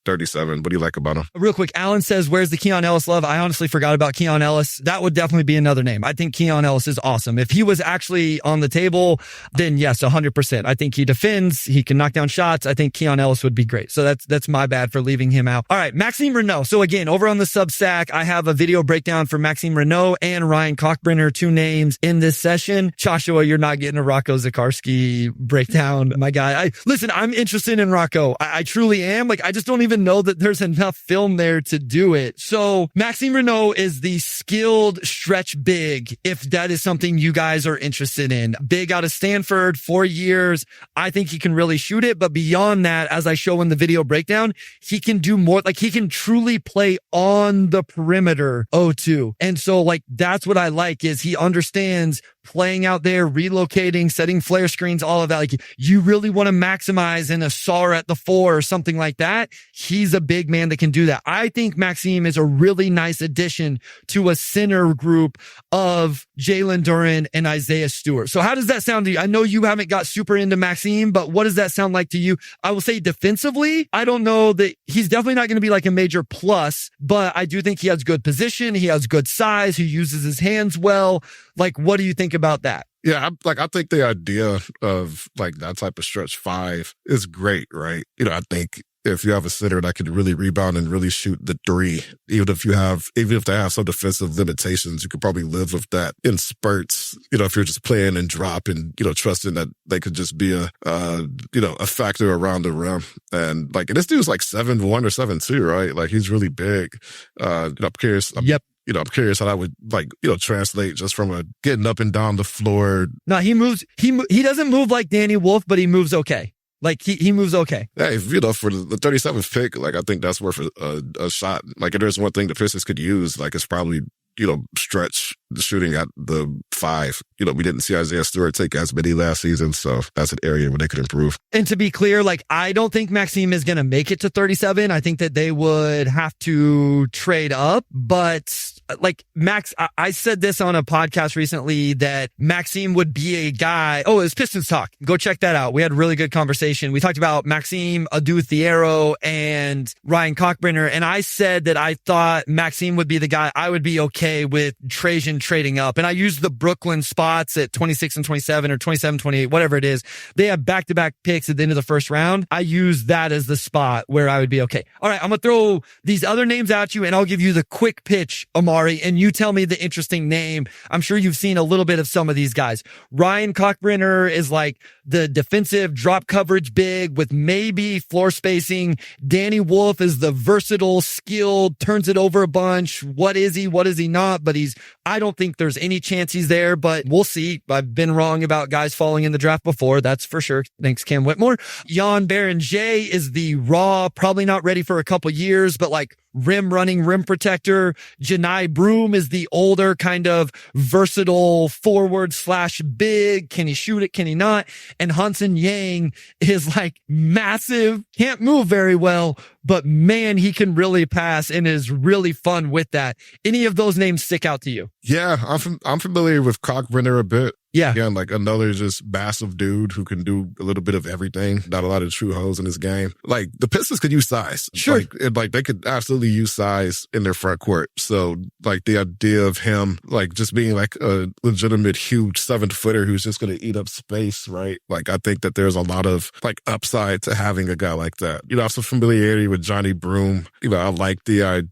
[SPEAKER 2] 37. What do you like about him?
[SPEAKER 1] Real quick, Alan says, where's the Keon Ellis love? I honestly forgot about Keon Ellis. That would definitely be another name. I think Keon Ellis is awesome. If he was actually on the table, then yes, 100%. I think he defends. He can knock down shots. I think Keon Ellis would be great. So that's my bad for leaving him out. All right, Maxime Renault. So again, over on the Substack, I have a video breakdown for Maxime Renault and Ryan Cockbrenner, 2 names in this session. Joshua, you're not getting a Rocco Zikarsky breakdown, my guy. Listen, I'm interested in Rocco. I truly am. Like, I just don't even know that there's enough film there to do it. So Maxime Renault is the skilled stretch big, if that is something you guys are interested in. Big out of Stanford, 4 years. I think he can really shoot it. But beyond that, as I show in the video breakdown, he can do more. Like, he can truly play on the perimeter O2. And so like, that's what I like, is he understands playing out there, relocating, setting flare screens, all of that. Like, you really want to maximize in a SAR at the 4 or something like that. He's a big man that can do that. I think Maxime is a really nice addition to a center group of Jalen Duren and Isaiah Stewart. So how does that sound to you? I know you haven't got super into Maxime, but what does that sound like to you? I will say defensively, I don't know that he's definitely not going to be like a major plus, but I do think he has good position. He has good size. He uses his hands well. Like, what do you think about that?
[SPEAKER 2] Yeah, I think the idea of like that type of stretch 5 is great, right? I think if you have a center that can really rebound and really shoot the 3, even if they have some defensive limitations, you could probably live with that in spurts. If you're just playing and dropping, trusting that they could just be a factor around the rim. And like, this dude's like 7'1" or 7'2", right? Like, he's really big. I'm curious. I'm curious how that would translate just from a getting up and down the floor.
[SPEAKER 1] No, he moves. He doesn't move like Danny Wolf, but he moves okay. Like, he moves okay.
[SPEAKER 2] Hey, for the 37th pick, like, I think that's worth a shot. Like, if there's one thing the Pistons could use, like, it's probably, stretch the shooting at the 5. We didn't see Isaiah Stewart take as many last season, so that's an area where they could improve.
[SPEAKER 1] And to be clear, like, I don't think Maxime is going to make it to 37. I think that they would have to trade up, but like I said this on a podcast recently that Maxime would be a guy. Oh, it was Pistons Talk. Go check that out. We had a really good conversation. We talked about Maxime, Adu Thiero, and Ryan Cockbrenner. And I said that I thought Maxime would be the guy I would be okay with Trajan trading up. And I used the Brooklyn spots at 26 and 27 or 27, 28, whatever it is. They have back-to-back picks at the end of the first round. I use that as the spot where I would be okay. All right, I'm going to throw these other names at you and I'll give you the quick pitch, Omari, and you tell me the interesting name. I'm sure you've seen a little bit of some of these guys. Ryan Cockbrenner is like the defensive drop coverage big with maybe floor spacing. Danny Wolf is the versatile, skilled, turns it over a bunch. What is he? What is he not? But I don't think there's any chance he's there, but we'll see. I've been wrong about guys falling in the draft before. That's for sure. Thanks, Cam Whitmore. Jan Berenjay is the raw, probably not ready for a couple years, but like rim running, rim protector. Janai Broom is the older kind of versatile forward / big. Can he shoot it? Can he not? And Hansen Yang is like massive, can't move very well, but man, he can really pass and is really fun with that. Any of those names stick out to you?
[SPEAKER 2] Yeah, I'm familiar with Cockbrenner a bit.
[SPEAKER 1] Yeah.
[SPEAKER 2] Again, like another just massive dude who can do a little bit of everything. Not a lot of true holes in his game. Like, the Pistons could use size.
[SPEAKER 1] Sure.
[SPEAKER 2] Like they could absolutely use size in their front court. So like the idea of him like just being like a legitimate huge 7-footer who's just going to eat up space, right? Like, I think that there's a lot of like upside to having a guy like that. I have some familiarity with Johnny Broom. I like the idea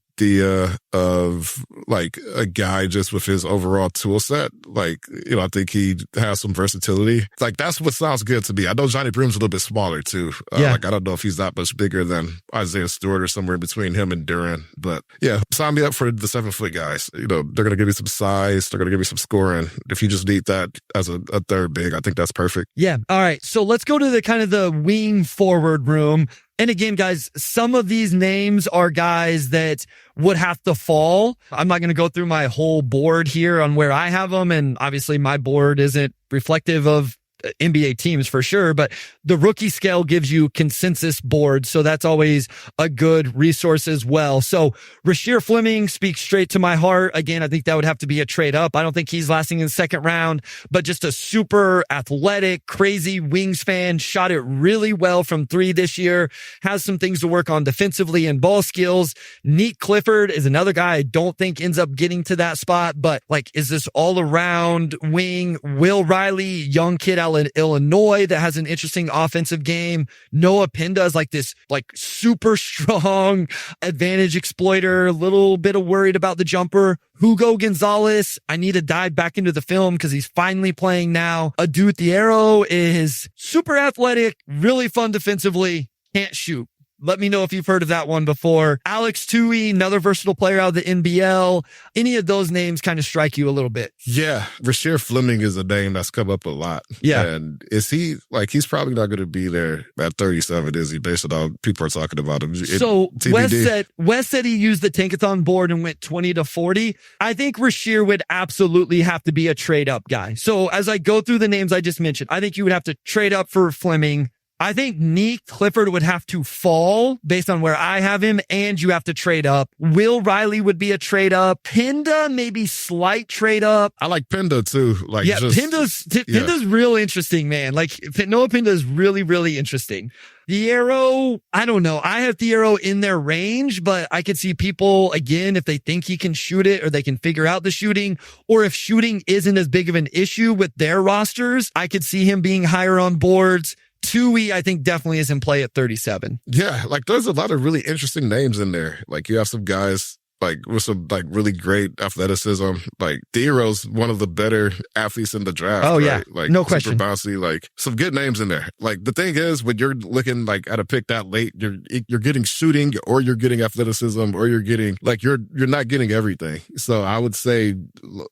[SPEAKER 2] of like a guy just with his overall tool set. Like, I think he has some versatility. Like, that's what sounds good to me. I know Johnny Broom's a little bit smaller too. Like, I don't know if he's that much bigger than Isaiah Stewart or somewhere between him and Duren. But yeah, sign me up for the 7-foot guys. They're going to give you some size. They're going to give you some scoring. If you just need that as a third big, I think that's perfect.
[SPEAKER 1] Yeah. All right. So let's go to the kind of the wing forward room. And again, guys, some of these names are guys that would have to fall. I'm not going to go through my whole board here on where I have them. And obviously my board isn't reflective of NBA teams for sure, but the rookie scale gives you consensus boards. So that's always a good resource as well. So Rasheer Fleming speaks straight to my heart. Again, I think that would have to be a trade up. I don't think he's lasting in the second round, but just a super athletic, crazy wingspan, shot it really well from three this year, has some things to work on defensively and ball skills. Neat Clifford is another guy I don't think ends up getting to that spot, but like, is this all around wing? Will Riley, young kid out in Illinois that has an interesting offensive game. Noah Pinda is like this like super strong advantage exploiter, a little bit of worried about the jumper. Hugo Gonzalez, I need to dive back into the film because he's finally playing now. Adu Thiero is super athletic, really fun defensively, can't shoot. Let me know if you've heard of that one before. Alex Tui, another versatile player out of the NBL. Any of those names kind of strike you a little bit?
[SPEAKER 2] Yeah. Rasheer Fleming is a name that's come up a lot.
[SPEAKER 1] Yeah.
[SPEAKER 2] And is he, like, he's probably not going to be there at 37, is he, based on all people are talking about him?
[SPEAKER 1] So Wes said he used the Tankathon board and went 20 to 40. I think Rasheer would absolutely have to be a trade up guy. So as I go through the names I just mentioned, I think you would have to trade up for Fleming. I think Neat Clifford would have to fall based on where I have him, and you have to trade up. Will Riley would be a trade up. Pinda, maybe slight trade up.
[SPEAKER 2] I like Pinda too. Like,
[SPEAKER 1] yeah, Pinda's real interesting, man. Like, Noah Pinda is really, really interesting. Thiero, I don't know. I have Thiero in their range, but I could see people, again, if they think he can shoot it or they can figure out the shooting, or if shooting isn't as big of an issue with their rosters, I could see him being higher on boards. Tui, I think, definitely is in play at 37.
[SPEAKER 2] Yeah, like there's a lot of really interesting names in there. Like you have some guys like with some like really great athleticism. Like Thiero's one of the better athletes in the draft.
[SPEAKER 1] Oh,
[SPEAKER 2] right?
[SPEAKER 1] yeah.
[SPEAKER 2] Like
[SPEAKER 1] No question.
[SPEAKER 2] Super bouncy, like some good names in there. Like the thing is, when you're looking like at a pick that late, you're getting shooting, or you're getting athleticism, or you're getting like you're not getting everything. So I would say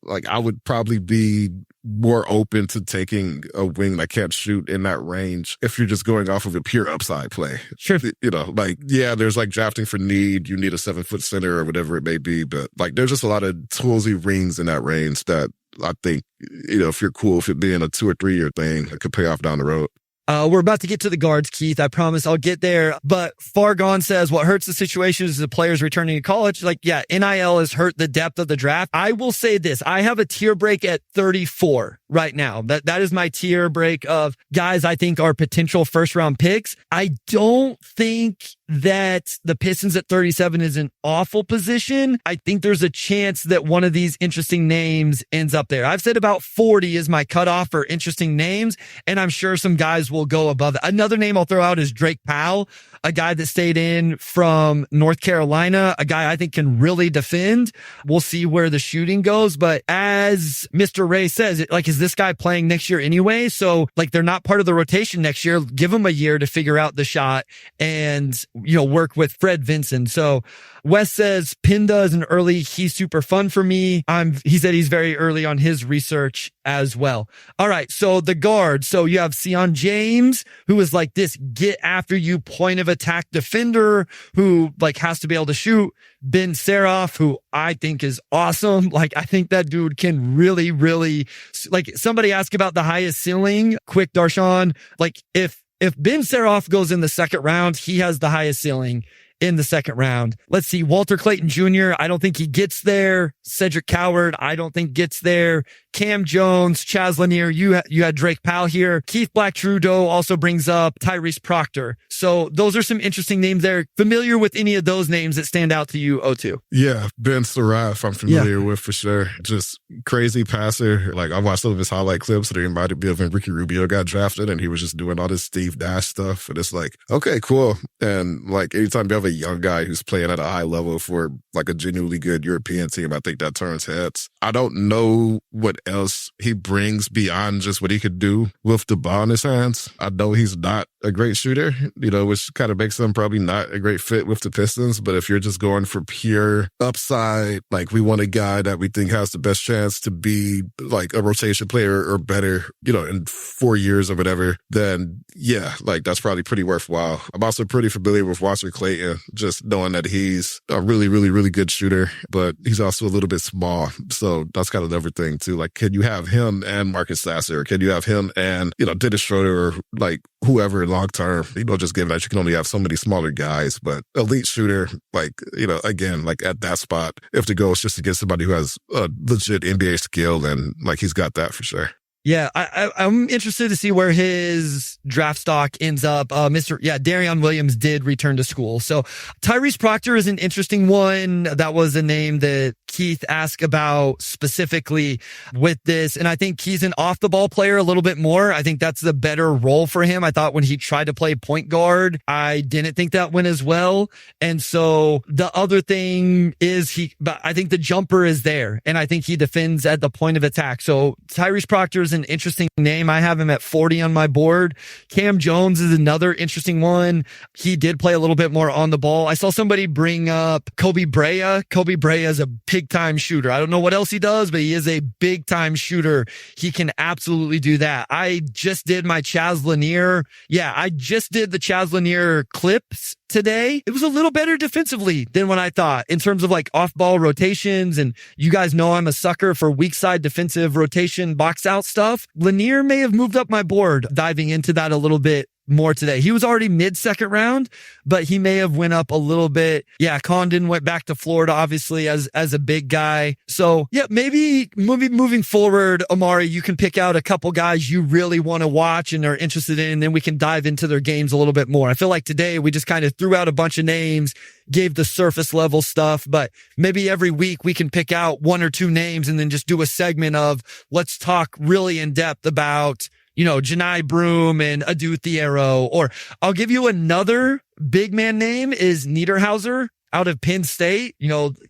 [SPEAKER 2] like I would probably be more open to taking a wing that can't shoot in that range if you're just going off of a pure upside play.
[SPEAKER 1] Sure.
[SPEAKER 2] You know, like, yeah, there's like drafting for need. You need a 7-foot center or whatever it may be. But like, there's just a lot of toolsy rings in that range that I think, you know, if you're cool with it being a 2 or 3 year thing, it could pay off down the road.
[SPEAKER 1] We're about to get to the guards, Keith. I promise I'll get there. But Fargon says what hurts the situation is the players returning to college. Like, yeah, NIL has hurt the depth of the draft. I will say this. I have a tier break at 34 right now. That is my tier break of guys I think are potential first round picks. I don't think that the Pistons at 37 is an awful position. I think there's a chance that one of these interesting names ends up there. I've said about 40 is my cutoff for interesting names, and I'm sure some guys will go above it. Another name I'll throw out is Drake Powell, a guy that stayed in from North Carolina, a guy I think can really defend. We'll see where the shooting goes. But as Mr. Ray says, like, is this guy playing next year anyway? So like, they're not part of the rotation next year. Give him a year to figure out the shot and, you know, work with Fred Vinson. So Wes says Pinda is an early. He's super fun for me. He said he's very early on his research as well. All right. So the guard. So you have Sion James, who is like this get after you point of attack defender who like has to be able to shoot. Ben Seraph, who I think is awesome. Like, I think that dude can really, really, like, somebody asked about the highest ceiling. Quick, Darshan. Like, if Ben Seraph goes in the second round, he has the highest ceiling in the second round. Let's see. Walter Clayton Jr., I don't think he gets there. Cedric Coward, I don't think gets there. Cam Jones, Chaz Lanier, you had Drake Powell here. Keith Black-Trudeau also brings up Tyrese Proctor. So those are some interesting names there. Familiar with any of those names that stand out to you, O2?
[SPEAKER 2] Yeah, Ben Seraph, I'm familiar with for sure. Just crazy passer. Like, I watched some of his highlight clips that reminded me of when Ricky Rubio got drafted and he was just doing all this Steve Nash stuff. And it's like, okay, cool. And like, anytime you have a young guy who's playing at a high level for like a genuinely good European team, I think that turns heads. I don't know what else he brings beyond just what he could do with the ball in his hands. I know he's not a great shooter, you know, which kind of makes him probably not a great fit with the Pistons. But if you're just going for pure upside, like we want a guy that we think has the best chance to be like a rotation player or better, you know, in 4 years or whatever, then yeah, like that's probably pretty worthwhile. I'm also pretty familiar with Walter Clayton, just knowing that he's a really, really, really good shooter, but he's also a little bit small. So that's kind of another thing too. Like, can you have him and Marcus Sasser? Can you have him and, Dennis Schroeder or like whoever long term? Just given that you can only have so many smaller guys, but elite shooter, like, again, like at that spot, if the goal is just to get somebody who has a legit NBA skill, then like he's got that for sure.
[SPEAKER 1] Yeah, I'm interested to see where his draft stock ends up. Darion Williams did return to school. So Tyrese Proctor is an interesting one. That was a name that Keith asked about specifically with this. And I think he's an off the ball player a little bit more. I think that's the better role for him. I thought when he tried to play point guard, I didn't think that went as well. And so the other thing is but I think the jumper is there and I think he defends at the point of attack. So Tyrese Proctor is an interesting name. I have him at 40 on my board. Cam Jones is another interesting one. He did play a little bit more on the ball. I saw somebody bring up Kobe Brea. Kobe Brea is a big time shooter. I don't know what else he does, but he is a big time shooter. He can absolutely do that. I just did my Chaz Lanier. Yeah, I just did the Chaz Lanier clips today. It was a little better defensively than what I thought in terms of like off ball rotations. And you guys know I'm a sucker for weak side defensive rotation box out stuff. Lanier may have moved up my board diving into that a little bit more today. He was already mid-second round, but he may have went up a little bit. Yeah, Condon went back to Florida, obviously, as a big guy. So, yeah, maybe moving forward, Omari, you can pick out a couple guys you really want to watch and are interested in, and then we can dive into their games a little bit more. I feel like today we just kind of threw out a bunch of names, gave the surface level stuff, but maybe every week we can pick out one or two names and then just do a segment of let's talk really in depth about Janai Broom and Adu Thiero. Or I'll give you another big man name is Niederhauser out of Penn State.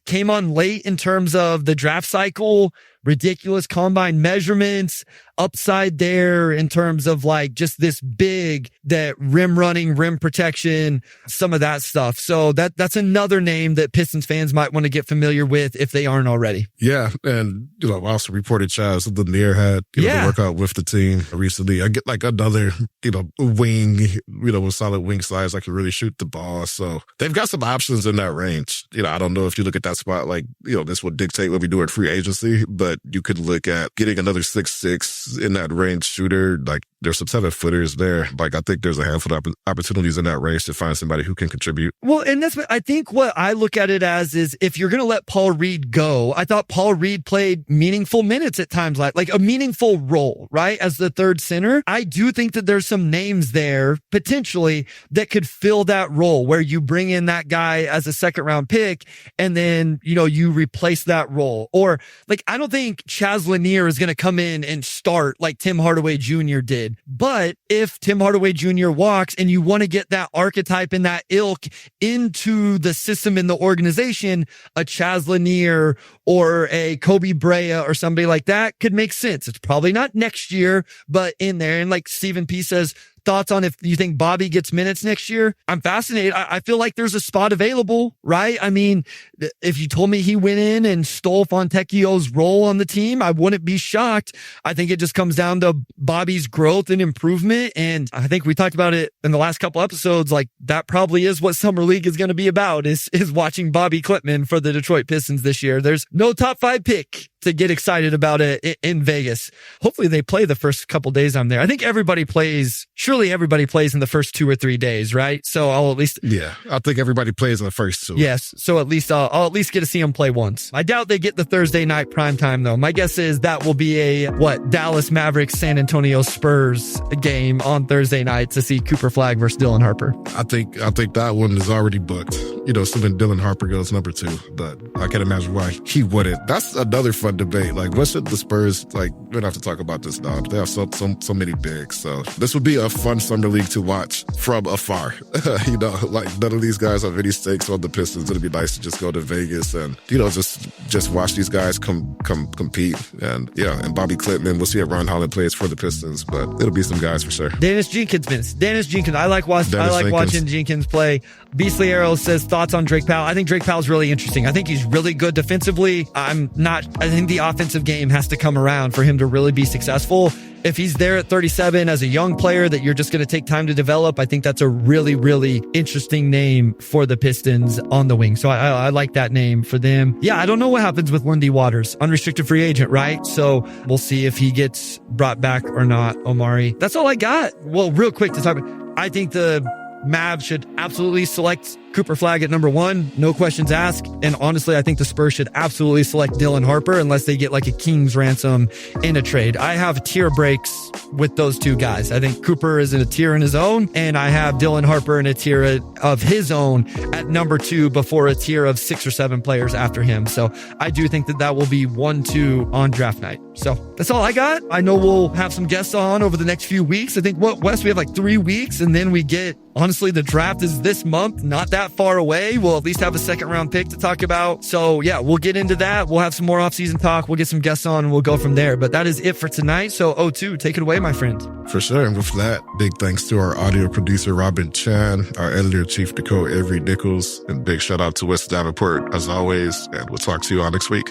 [SPEAKER 1] Came on late in terms of the draft cycle, ridiculous combine measurements, upside there in terms of like just this big, that rim running, rim protection, some of that stuff. So that's another name that Pistons fans might want to get familiar with if they aren't already.
[SPEAKER 2] Yeah. And, I also reported Chaz Lanier had, to work out with the team recently. I get like another, wing, with solid wing size, I can really shoot the ball. So they've got some options in that range. I don't know if you look at that spot, like, this will dictate what we do at free agency, but you could look at getting another 6'6" in that range shooter. Like there's some 7-footers there. Like I think there's a handful of opportunities in that range to find somebody who can contribute.
[SPEAKER 1] Well, and I think what I look at it as is if you're going to let Paul Reed go, I thought Paul Reed played meaningful minutes at times, like a meaningful role, right? As the third center. I do think that there's some names there potentially that could fill that role where you bring in that guy as a second round pick and then, you replace that role. Or like, I don't think Chaz Lanier is going to come in and start like Tim Hardaway Jr. did. But if Tim Hardaway Jr. walks and you want to get that archetype and that ilk into the system in the organization, a Chaz Lanier or a Kobe Brea or somebody like that could make sense. It's probably not next year, but in there. And like Stephen P says, thoughts on if you think Bobby gets minutes next year? I'm fascinated. I feel like there's a spot available, right? I mean, if you told me he went in and stole Fontecchio's role on the team, I wouldn't be shocked. I think it just comes down to Bobby's growth and improvement. And I think we talked about it in the last couple episodes. Like that probably is what Summer League is going to be about is watching Bobby Klitman for the Detroit Pistons this year. There's no top 5 pick to get excited about it in Vegas. Hopefully they play the first couple days I'm there. I think surely everybody plays in the first 2 or 3 days, right? So I'll at least...
[SPEAKER 2] Yeah, I think everybody plays in the first 2.
[SPEAKER 1] Yes, so at least I'll at least get to see them play once. I doubt they get the Thursday night prime time though. My guess is that will be Dallas Mavericks, San Antonio Spurs game on Thursday night to see Cooper Flagg versus Dylan Harper.
[SPEAKER 2] I think that one is already booked. Assuming Dylan Harper goes number 2, but I can't imagine why he wouldn't. That's another fun debate. Like, what should the Spurs, like, we don't have to talk about this now. They have so many bigs. So this would be a fun summer league to watch from afar. Like none of these guys have any stakes on the Pistons. It'd be nice to just go to Vegas and, just watch these guys compete. And and Bobby Klitman, we'll see if Ron Holland plays for the Pistons, but it'll be some guys for sure.
[SPEAKER 1] Dennis Jenkins. I like watching Jenkins play. Beastly Arrow says thoughts on Drake Powell. I think Drake Powell's really interesting. I think he's really good defensively. I think the offensive game has to come around for him to really be successful. if he's there at 37 as a young player that you're just going to take time to develop, I think that's a really, really interesting name for the Pistons on the wing. So I like that name for them. Yeah, I don't know what happens with Lundy Waters, unrestricted free agent, right? So we'll see if he gets brought back or not, Omari. That's all I got. Well, real quick to talk about, I think the Mavs should absolutely select Cooper Flagg at number 1, no questions asked. And honestly, I think the Spurs should absolutely select Dylan Harper unless they get like a king's ransom in a trade. I have tier breaks with those two guys. I think Cooper is in a tier in his own, and I have Dylan Harper in a tier of his own at number 2 before a tier of 6 or 7 players after him. So I do think that will be 1-2 on draft night. So that's all I got. I know we'll have some guests on over the next few weeks. I think Wes, we have like 3 weeks, and then we get, honestly, the draft is this month, not that far away. We'll at least have a second round pick to talk about. So yeah, we'll get into that. We'll have some more offseason talk. We'll get some guests on and we'll go from there. But that is it for tonight. So O2, take it away, my friend.
[SPEAKER 2] For sure. And with that, big thanks to our audio producer, Robin Chan, our editor-in-chief, Nicole Avery Nichols, and big shout out to Wes Davenport, as always. And we'll talk to you all next week.